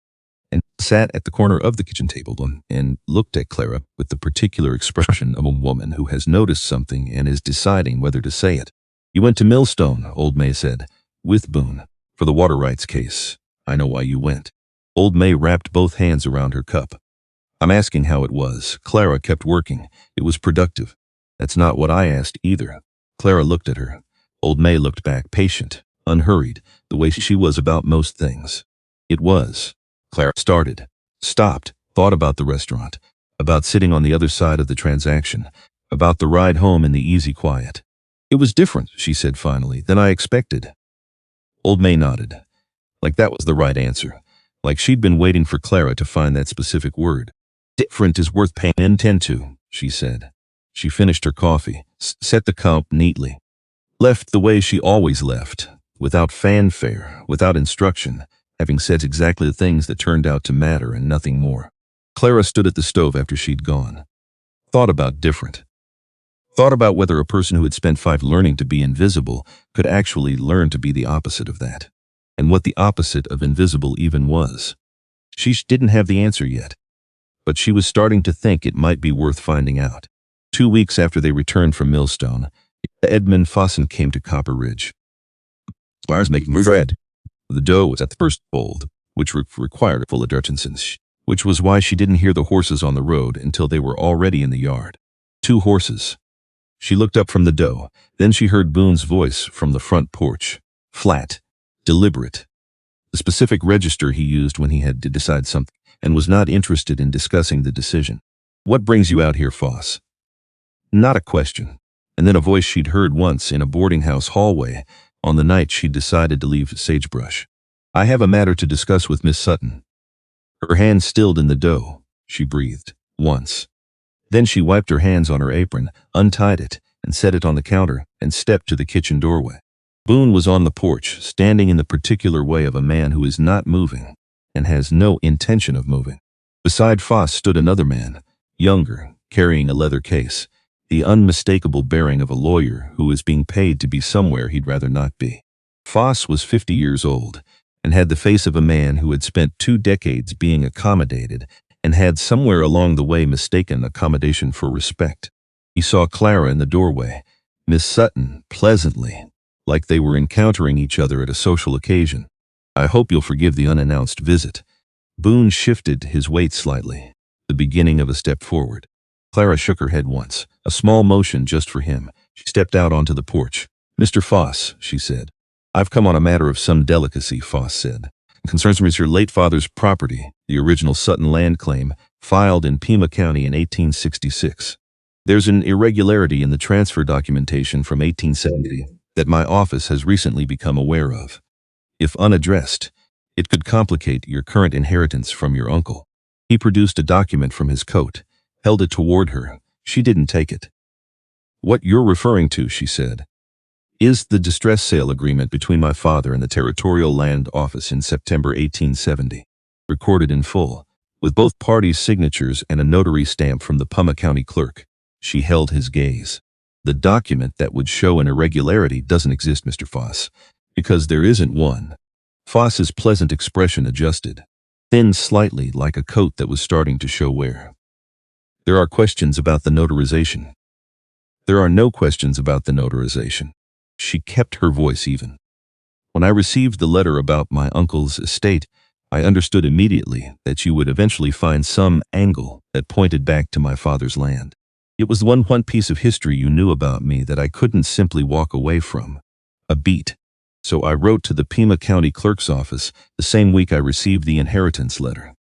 and sat at the corner of the kitchen table and looked at Clara with the particular expression of a woman who has noticed something and is deciding whether to say it. "You went to Millstone," Old May said, "with Boone, for the water rights case. I know why you went." Old May wrapped both hands around her cup. "I'm asking how it was." Clara kept working. "It was productive." "That's not what I asked either." Clara looked at her. Old May looked back, patient, unhurried, the way she was about most things. "It was." Clara started, stopped, thought about the restaurant, about sitting on the other side of the transaction, about the ride home in the easy quiet. "It was different," she said finally, "than I expected." Old May nodded, like that was the right answer, like she'd been waiting for Clara to find that specific word. "Different is worth paying attention to," she said. She finished her coffee, set the cup neatly, left the way she always left, without fanfare, without instruction, having said exactly the things that turned out to matter and nothing more. Clara stood at the stove after she'd gone. Thought about different. Thought about whether a person who had spent 5 learning to be invisible could actually learn to be the opposite of that, and what the opposite of invisible even was. She didn't have the answer yet, but she was starting to think it might be worth finding out. 2 weeks after they returned from Millstone, Edmund Fossen came to Copper Ridge. Squires making bread. The dough was at the first fold, which required a full advertences, which was why she didn't hear the horses on the road until they were already in the yard. 2 horses. She looked up from the dough. Then she heard Boone's voice from the front porch. Flat. Deliberate. The specific register he used when he had to decide something, and was not interested in discussing the decision. What brings you out here, Foss? Not a question. And then a voice she'd heard once in a boarding house hallway on the night she'd decided to leave Sagebrush. I have a matter to discuss with Miss Sutton. Her hand stilled in the dough. She breathed. Once. Then she wiped her hands on her apron, untied it, and set it on the counter, and stepped to the kitchen doorway. Boone was on the porch, standing in the particular way of a man who is not moving, and has no intention of moving. Beside Foss stood another man, younger, carrying a leather case, the unmistakable bearing of a lawyer who is being paid to be somewhere he'd rather not be. Foss was 50 years old, and had the face of a man who had spent 2 decades being accommodated and had somewhere along the way mistaken accommodation for respect. He saw Clara in the doorway, Miss Sutton, pleasantly, like they were encountering each other at a social occasion. I hope you'll forgive the unannounced visit. Boone shifted his weight slightly, the beginning of a step forward. Clara shook her head once, a small motion just for him. She stepped out onto the porch. Mr. Foss, she said. I've come on a matter of some delicacy, Foss said. It concerns me as your late father's property, the original Sutton land claim, filed in Pima County in 1866. There's an irregularity in the transfer documentation from 1870 that my office has recently become aware of. If unaddressed, it could complicate your current inheritance from your uncle. He produced a document from his coat, held it toward her. She didn't take it. What you're referring to, she said, is the distress sale agreement between my father and the Territorial Land Office in September 1870, recorded in full, with both parties' signatures and a notary stamp from the Pima County clerk. She held his gaze. The document that would show an irregularity doesn't exist, Mr. Foss, because there isn't one. Foss's pleasant expression adjusted, thinned slightly like a coat that was starting to show wear. There are questions about the notarization. There are no questions about the notarization. She kept her voice even. When I received the letter about my uncle's estate, I understood immediately that you would eventually find some angle that pointed back to my father's land. It was one piece of history you knew about me that I couldn't simply walk away from. A beat. So I wrote to the Pima County clerk's office the same week I received the inheritance letter.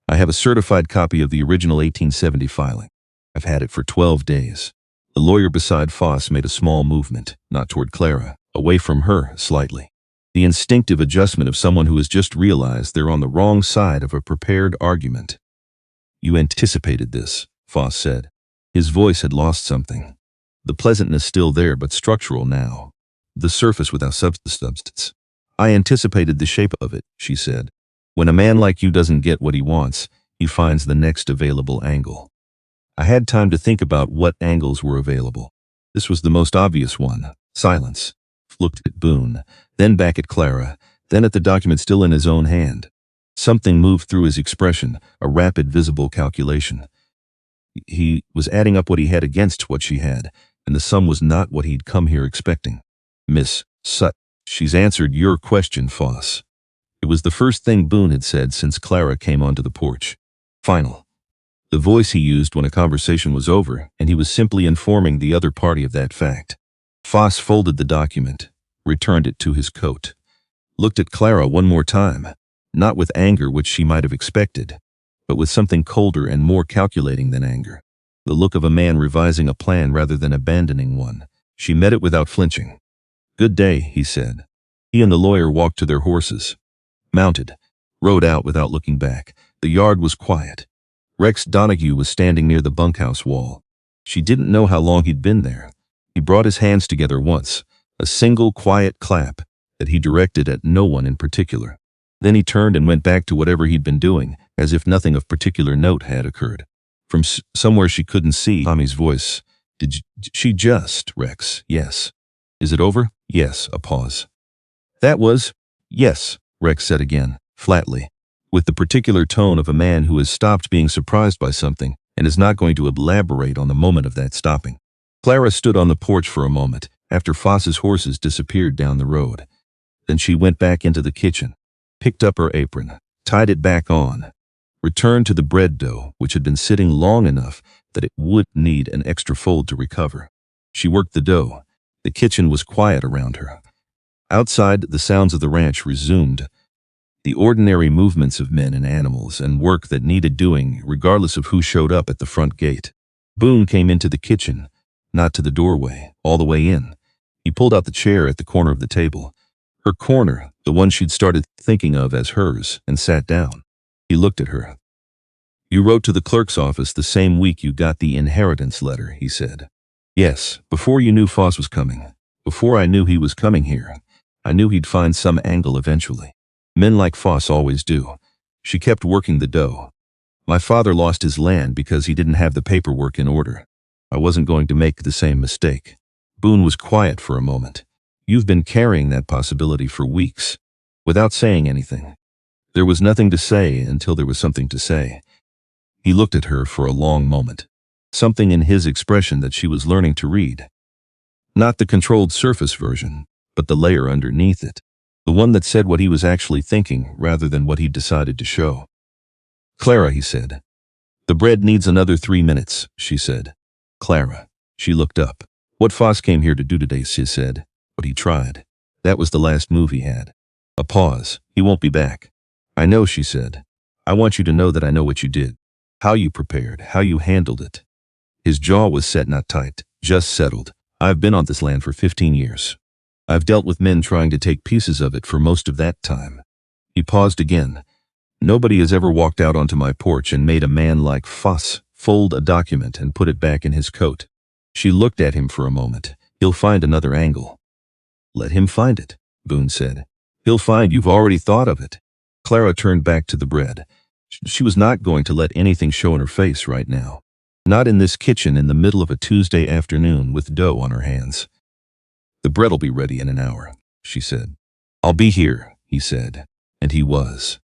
I have a certified copy of the original 1870 filing. I've had it for 12 days. The lawyer beside Foss made a small movement, not toward Clara, away from her slightly. The instinctive adjustment of someone who has just realized they're on the wrong side of a prepared argument. You anticipated this, Foss said. His voice had lost something. The pleasantness still there, but structural now. The surface without substance. I anticipated the shape of it, she said. When a man like you doesn't get what he wants, he finds the next available angle. I had time to think about what angles were available. This was the most obvious one. Silence. Looked at Boone, then back at Clara, then at the document still in his own hand. Something moved through his expression, a rapid visible calculation. He was adding up what he had against what she had, and the sum was not what he'd come here expecting. Miss Sutton, she's answered your question, Foss. It was the first thing Boone had said since Clara came onto the porch. Final. The voice he used when a conversation was over, and he was simply informing the other party of that fact. Foss folded the document, returned it to his coat, looked at Clara one more time, not with anger which she might have expected, but with something colder and more calculating than anger. The look of a man revising a plan rather than abandoning one. She met it without flinching. Good day, he said. He and the lawyer walked to their horses, mounted, rode out without looking back. The yard was quiet. Rex Donahue was standing near the bunkhouse wall. She didn't know how long he'd been there. He brought his hands together once, a single quiet clap that he directed at no one in particular. Then he turned and went back to whatever he'd been doing, as if nothing of particular note had occurred. From somewhere she couldn't see Tommy's voice. Did she just, Rex? Yes. Is it over? Yes, a pause. That was, yes, Rex said again, flatly, with the particular tone of a man who has stopped being surprised by something and is not going to elaborate on the moment of that stopping. Clara stood on the porch for a moment after Foss's horses disappeared down the road. Then she went back into the kitchen, picked up her apron, tied it back on, returned to the bread dough, which had been sitting long enough that it would need an extra fold to recover. She worked the dough. The kitchen was quiet around her. Outside, the sounds of the ranch resumed, the ordinary movements of men and animals and work that needed doing regardless of who showed up at the front gate. Boone came into the kitchen, not to the doorway, all the way in. He pulled out the chair at the corner of the table, her corner, the one she'd started thinking of as hers, and sat down. He looked at her. "You wrote to the clerk's office the same week you got the inheritance letter," he said. "Yes, before you knew Foss was coming. Before I knew he was coming here. I knew he'd find some angle eventually. Men like Foss always do." She kept working the dough. "My father lost his land because he didn't have the paperwork in order. I wasn't going to make the same mistake." Boone was quiet for a moment. "You've been carrying that possibility for weeks, without saying anything." There was nothing to say until there was something to say. He looked at her for a long moment. Something in his expression that she was learning to read. Not the controlled surface version, but the layer underneath it. The one that said what he was actually thinking rather than what he'd decided to show. "Clara," he said. "The bread needs another 3 minutes," she said. "Clara." She looked up. "What Foss came here to do today," she said. "But he tried. That was the last move he had." A pause. "He won't be back." "I know," she said. "I want you to know that I know what you did. How you prepared, how you handled it." His jaw was set, not tight, just settled. "I've been on this land for 15 years. I've dealt with men trying to take pieces of it for most of that time." He paused again. "Nobody has ever walked out onto my porch and made a man like Foss fold a document and put it back in his coat." She looked at him for a moment. "He'll find another angle." "Let him find it," Boone said. "He'll find you've already thought of it." Clara turned back to the bread. She was not going to let anything show in her face right now. Not in this kitchen in the middle of a Tuesday afternoon with dough on her hands. "The bread'll be ready in an hour," she said. "I'll be here," he said, and he was.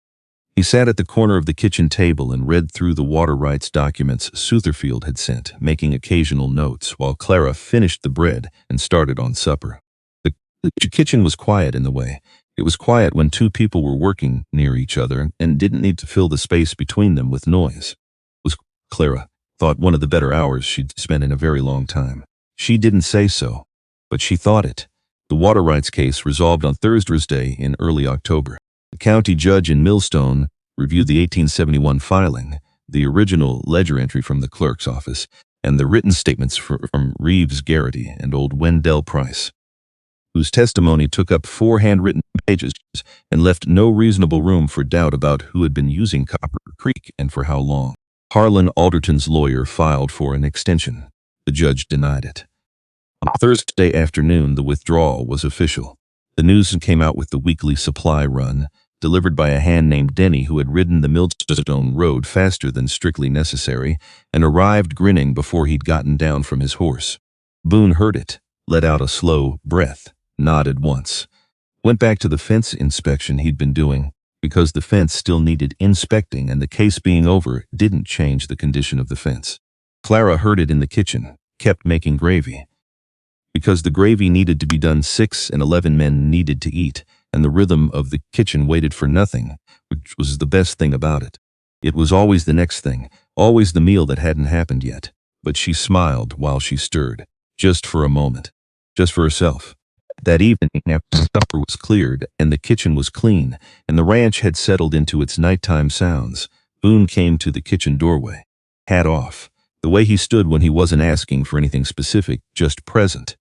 He sat at the corner of the kitchen table and read through the water rights documents Sutherfield had sent, making occasional notes, while Clara finished the bread and started on supper. The kitchen was quiet in the way. It was quiet when two people were working near each other and didn't need to fill the space between them with noise. Was Clara thought one of the better hours she'd spent in a very long time. She didn't say so, but she thought it. The water rights case resolved on Thursday in early October. The county judge in Millstone reviewed the 1871 filing, the original ledger entry from the clerk's office, and the written statements from Reeves Garrity and old Wendell Price, whose testimony took up 4 handwritten pages and left no reasonable room for doubt about who had been using Copper Creek and for how long. Harlan Alderton's lawyer filed for an extension. The judge denied it. On Thursday afternoon, the withdrawal was official. The news came out with the weekly supply run, delivered by a hand named Denny who had ridden the Millstone Road faster than strictly necessary and arrived grinning before he'd gotten down from his horse. Boone heard it, let out a slow breath, nodded once. Went back to the fence inspection he'd been doing, because the fence still needed inspecting and the case being over didn't change the condition of the fence. Clara heard it in the kitchen, kept making gravy. Because the gravy needed to be done, 6 and 11 men needed to eat, and the rhythm of the kitchen waited for nothing, which was the best thing about it. It was always the next thing, always the meal that hadn't happened yet. But she smiled while she stirred, just for a moment, just for herself. That evening, after supper was cleared and the kitchen was clean and the ranch had settled into its nighttime sounds, Boone came to the kitchen doorway, hat off, the way he stood when he wasn't asking for anything specific, just present.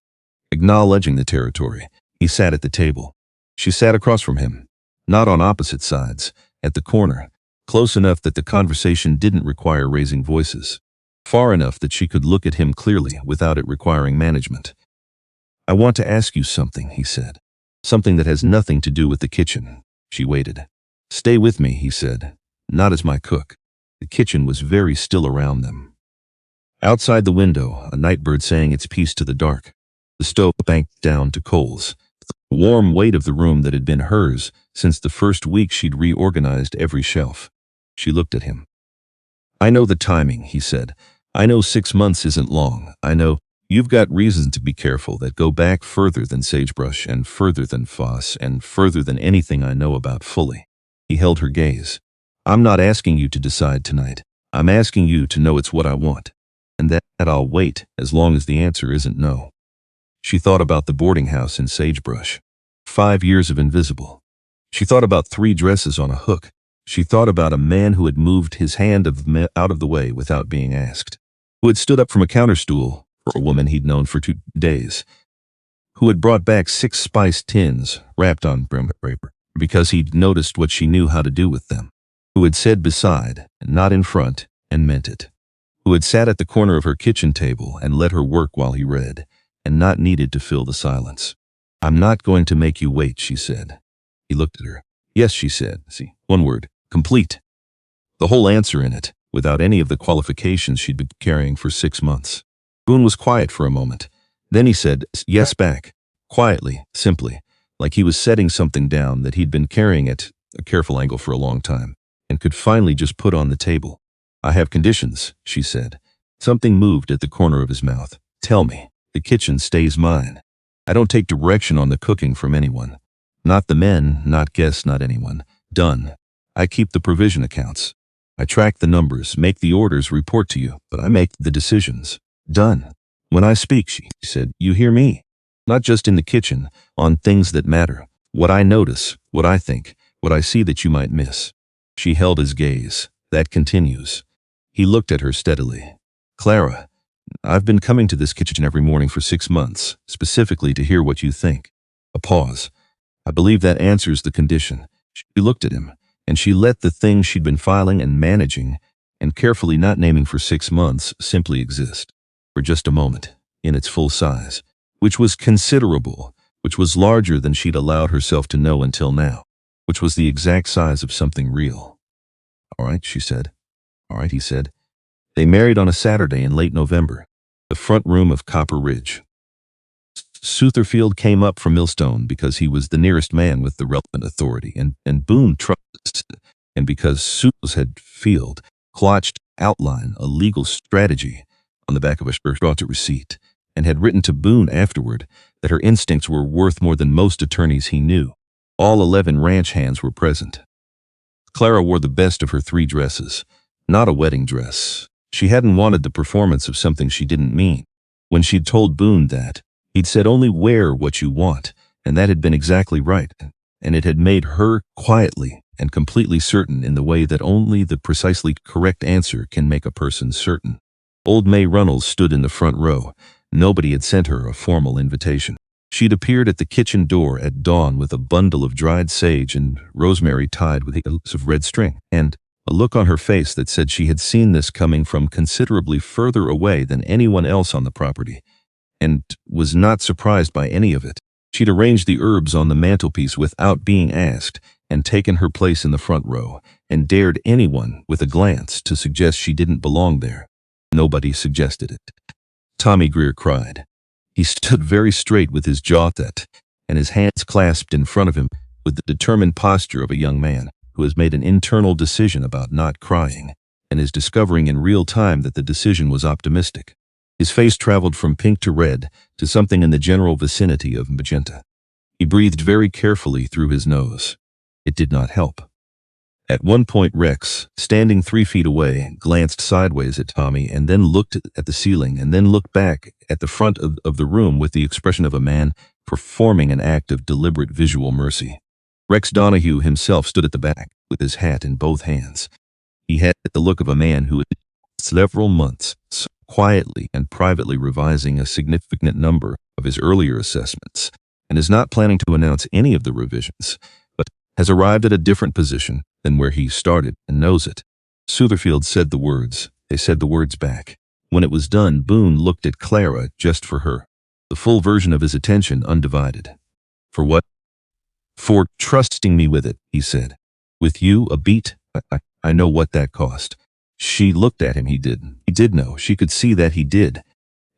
Acknowledging the territory, he sat at the table. She sat across from him, not on opposite sides, at the corner, close enough that the conversation didn't require raising voices, far enough that she could look at him clearly without it requiring management. "I want to ask you something," he said. "Something that has nothing to do with the kitchen." She waited. "Stay with me," he said. "Not as my cook." The kitchen was very still around them. Outside the window, a nightbird sang its piece to the dark. The stove banked down to coals. The warm weight of the room that had been hers since the first week she'd reorganized every shelf. She looked at him. "I know the timing," he said. "I know 6 months isn't long. I know You've got reasons to be careful that go back further than sagebrush and further than Foss and further than anything I know about fully. He held her gaze. I'm not asking you to decide tonight. I'm asking you to know it's what I want. And that I'll wait as long as the answer isn't no. She thought about the boarding house in Sagebrush. 5 years of invisible. She thought about 3 dresses on a hook. She thought about a man who had moved his hand out of the way without being asked. Who had stood up from a counter stool for a woman he'd known for 2 days. Who had brought back 6 spice tins wrapped on brown paper because he'd noticed what she knew how to do with them. Who had said beside, and not in front, and meant it. Who had sat at the corner of her kitchen table and let her work while he read, and not needed to fill the silence. I'm not going to make you wait, she said. He looked at her. Yes, she said. See, one word. Complete. The whole answer in it, without any of the qualifications she'd been carrying for 6 months. Boone was quiet for a moment. Then he said, yes, back. Quietly, simply, like he was setting something down that he'd been carrying at a careful angle for a long time, and could finally just put on the table. I have conditions, she said. Something moved at the corner of his mouth. Tell me. The kitchen stays mine. I don't take direction on the cooking from anyone. Not the men, not guests, not anyone. Done. I keep the provision accounts. I track the numbers, make the orders, report to you, but I make the decisions. Done. When I speak, she said, you hear me. Not just in the kitchen, on things that matter. What I notice, what I think, what I see that you might miss. She held his gaze. That continues. He looked at her steadily. Clara, I've been coming to this kitchen every morning for 6 months, specifically to hear what you think. A pause. I believe that answers the condition. She looked at him, and she let the thing she'd been filing and managing, and carefully not naming for 6 months, simply exist. For just a moment, in its full size, which was considerable, which was larger than she'd allowed herself to know until now, which was the exact size of something real. All right, she said. All right, he said. They married on a Saturday in late November, the front room of Copper Ridge. Sutherfield came up from Millstone because he was the nearest man with the relevant authority, and Boone trusted, and because Suze had Field clutched outline a legal strategy on the back of a brought receipt, and had written to Boone afterward that her instincts were worth more than most attorneys he knew. All 11 ranch hands were present. Clara wore the best of her 3 dresses, not a wedding dress. She hadn't wanted the performance of something she didn't mean. When she'd told Boone that, he'd said only wear what you want, and that had been exactly right, and it had made her quietly and completely certain in the way that only the precisely correct answer can make a person certain. Old May Runnels stood in the front row. Nobody had sent her a formal invitation. She'd appeared at the kitchen door at dawn with a bundle of dried sage and rosemary tied with hoops of red string, and a look on her face that said she had seen this coming from considerably further away than anyone else on the property, and was not surprised by any of it. She'd arranged the herbs on the mantelpiece without being asked, and taken her place in the front row, and dared anyone, with a glance, to suggest she didn't belong there. Nobody suggested it. Tommy Greer cried. He stood very straight with his jaw set, and his hands clasped in front of him with the determined posture of a young man who has made an internal decision about not crying, and is discovering in real time that the decision was optimistic. His face traveled from pink to red to something in the general vicinity of magenta. He breathed very carefully through his nose. It did not help. At one point, Rex, standing 3 feet away, glanced sideways at Tommy and then looked at the ceiling and then looked back at the front of the room with the expression of a man performing an act of deliberate visual mercy. Rex Donahue himself stood at the back with his hat in both hands. He had the look of a man who had several months quietly and privately revising a significant number of his earlier assessments, and is not planning to announce any of the revisions, but has arrived at a different position than where he started and knows it. Sutherfield said the words. They said the words back. When it was done, Boone looked at Clara just for her, the full version of his attention undivided. For what? For trusting me with it, he said. With you, a beat? I know what that cost. She looked at him. He did. He did know. She could see that he did.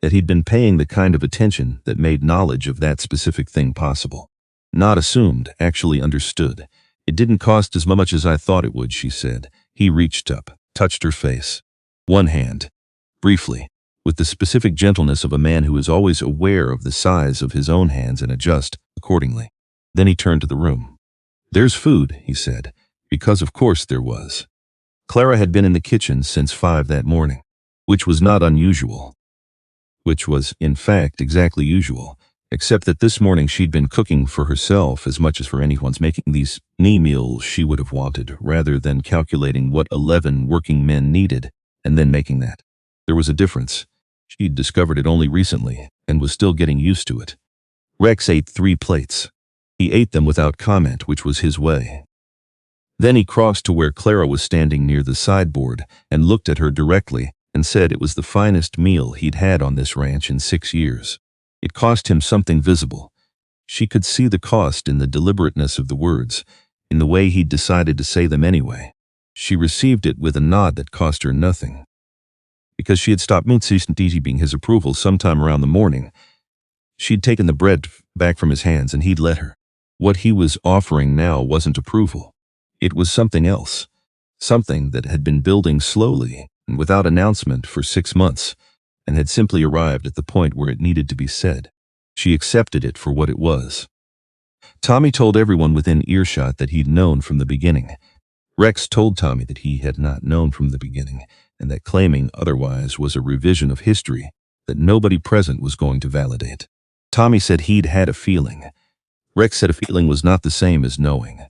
That he'd been paying the kind of attention that made knowledge of that specific thing possible. Not assumed, actually understood. It didn't cost as much as I thought it would, she said. He reached up, touched her face. One hand. Briefly. with the specific gentleness of a man who is always aware of the size of his own hands and adjusts accordingly. Then he turned to the room. "There's food," he said, because of course there was. Clara had been in the kitchen since 5 that morning, which was not unusual. Which was, in fact, exactly usual, except that this morning she'd been cooking for herself as much as for anyone's, making these meals she would have wanted, rather than calculating what 11 working men needed, and then making that. There was a difference. She'd discovered it only recently, and was still getting used to it. Rex ate 3 plates. He ate them without comment, which was his way. Then he crossed to where Clara was standing near the sideboard and looked at her directly and said it was the finest meal he'd had on this ranch in 6 years. It cost him something visible. She could see the cost in the deliberateness of the words, in the way he'd decided to say them anyway. She received it with a nod that cost her nothing. Because she had stopped being his approval sometime around the morning, she'd taken the bread back from his hands and he'd let her. What he was offering now wasn't approval. It was something else, something that had been building slowly and without announcement for 6 months, and had simply arrived at the point where it needed to be said. She accepted it for what it was. Tommy told everyone within earshot that he'd known from the beginning. Rex told Tommy that he had not known from the beginning, and that claiming otherwise was a revision of history that nobody present was going to validate. Tommy said he'd had a feeling. Rex said a feeling was not the same as knowing.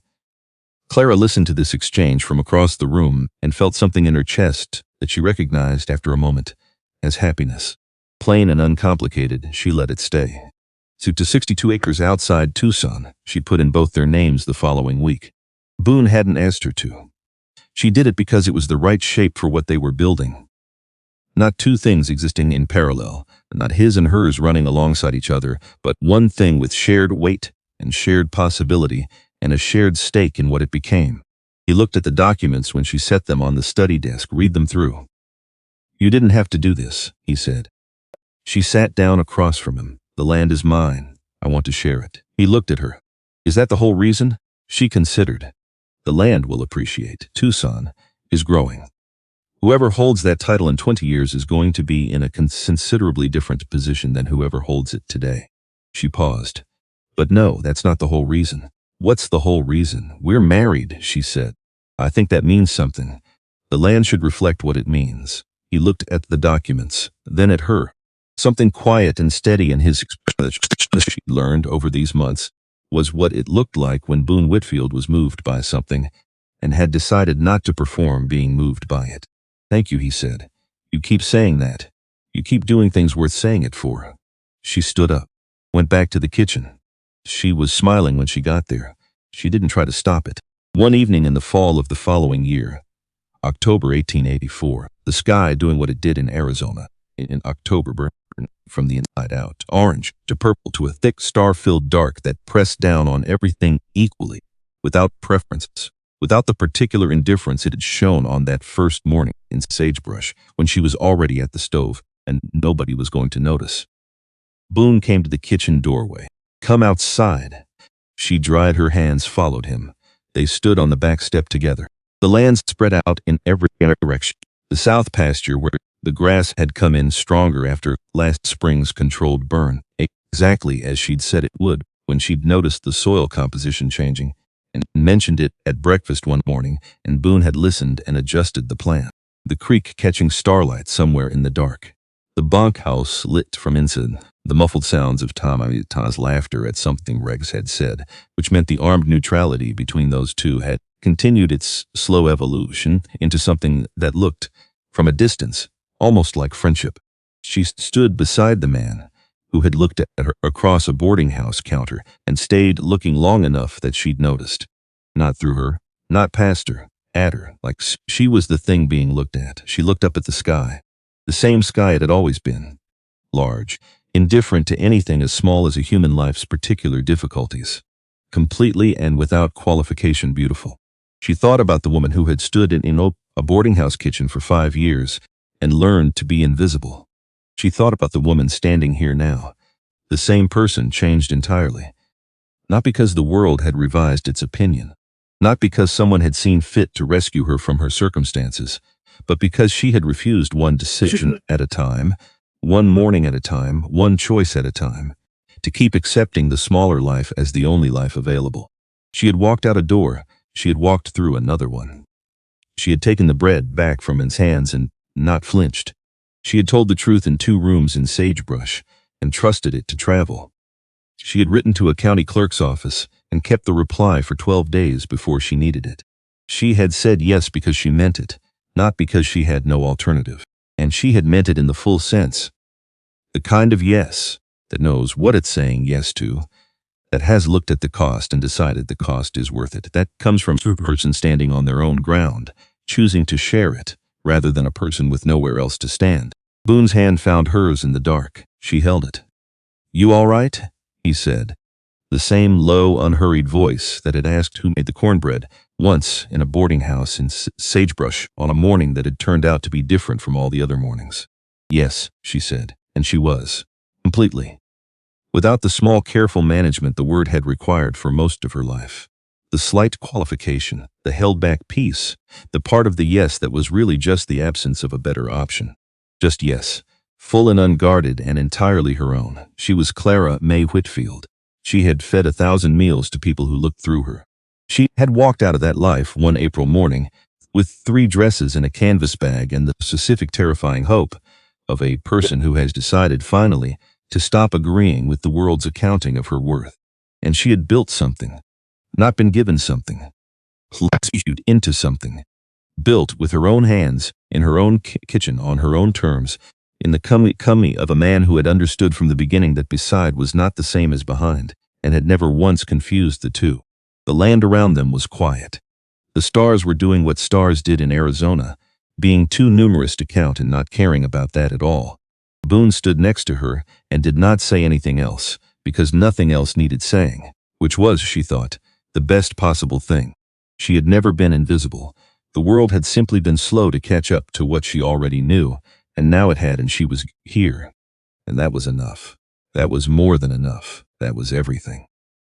Clara listened to this exchange from across the room and felt something in her chest that she recognized after a moment as happiness. Plain and uncomplicated, she let it stay. So to 62 acres outside Tucson, she'd put in both their names the following week. Boone hadn't asked her to. She did it because it was the right shape for what they were building. Not 2 things existing in parallel, not his and hers running alongside each other, but one thing with shared weight and shared possibility and a shared stake in what it became. He looked at the documents when she set them on the study desk, read them through. "You didn't have to do this," he said. She sat down across from him. "The land is mine. I want to share it." He looked at her. "Is that the whole reason?" She considered. "The land will appreciate. Tucson is growing. Whoever holds that title in 20 years is going to be in a considerably different position than whoever holds it today." She paused. "But no, that's not the whole reason." "What's the whole reason?" "We're married," she said. "I think that means something. The land should reflect what it means." He looked at the documents, then at her. Something quiet and steady in his expression that she learned over these months was what it looked like when Boone Whitfield was moved by something and had decided not to perform being moved by it. "Thank you," he said. "You keep saying that. You keep doing things worth saying it for." She stood up, went back to the kitchen. She was smiling when she got there. She didn't try to stop it. One evening in the fall of the following year, October 1884, the sky doing what it did in Arizona in October, burned from the inside out, orange to purple to a thick star-filled dark that pressed down on everything equally, without preferences, without the particular indifference it had shown on that first morning in Sagebrush when she was already at the stove and nobody was going to notice. Boone came to the kitchen doorway. "Come outside." She dried her hands, followed him. They stood on the back step together. The land spread out in every direction. The south pasture where the grass had come in stronger after last spring's controlled burn, exactly as she'd said it would when she'd noticed the soil composition changing and mentioned it at breakfast one morning, and Boone had listened and adjusted the plan. The creek catching starlight somewhere in the dark. The bunkhouse lit from inside. The muffled sounds of Tommy's laughter at something Rex had said, which meant the armed neutrality between those two had continued its slow evolution into something that looked, from a distance, almost like friendship. She stood beside the man, who had looked at her across a boarding house counter and stayed looking long enough that she'd noticed. Not through her, not past her, at her, like she was the thing being looked at. She looked up at the sky. The same sky it had always been. Large, indifferent to anything as small as a human life's particular difficulties. Completely and without qualification beautiful. She thought about the woman who had stood in a boarding house kitchen for 5 years and learned to be invisible. She thought about the woman standing here now. The same person, changed entirely. Not because the world had revised its opinion. Not because someone had seen fit to rescue her from her circumstances, but because she had refused one decision at a time, one morning at a time, one choice at a time, to keep accepting the smaller life as the only life available. She had walked out a door, she had walked through another one. She had taken the bread back from his hands and not flinched. She had told the truth in 2 rooms in Sagebrush and trusted it to travel. She had written to a county clerk's office and kept the reply for 12 days before she needed it. She had said yes because she meant it, not because she had no alternative. And she had meant it in the full sense. The kind of yes that knows what it's saying yes to, that has looked at the cost and decided the cost is worth it. That comes from a person standing on their own ground, choosing to share it, rather than a person with nowhere else to stand. Boone's hand found hers in the dark. She held it. "You all right?" he said. The same low, unhurried voice that had asked who made the cornbread once in a boarding house in Sagebrush on a morning that had turned out to be different from all the other mornings. "Yes," she said, and she was. Completely. Without the small, careful management the word had required for most of her life. The slight qualification, the held-back piece, the part of the yes that was really just the absence of a better option. Just yes. Full and unguarded and entirely her own. She was Clara May Whitfield. She had fed 1,000 meals to people who looked through her. She had walked out of that life one April morning with 3 dresses and a canvas bag and the specific terrifying hope of a person who has decided finally to stop agreeing with the world's accounting of her worth. And she had built something, not been given something, latitude into something, built with her own hands, in her own kitchen, on her own terms, in the cummy of a man who had understood from the beginning that beside was not the same as behind, and had never once confused the two. The land around them was quiet. The stars were doing what stars did in Arizona, being too numerous to count and not caring about that at all. Boone stood next to her and did not say anything else, because nothing else needed saying, which was, she thought, the best possible thing. She had never been invisible. The world had simply been slow to catch up to what she already knew, and now it had, and she was here. And that was enough. That was more than enough. That was everything.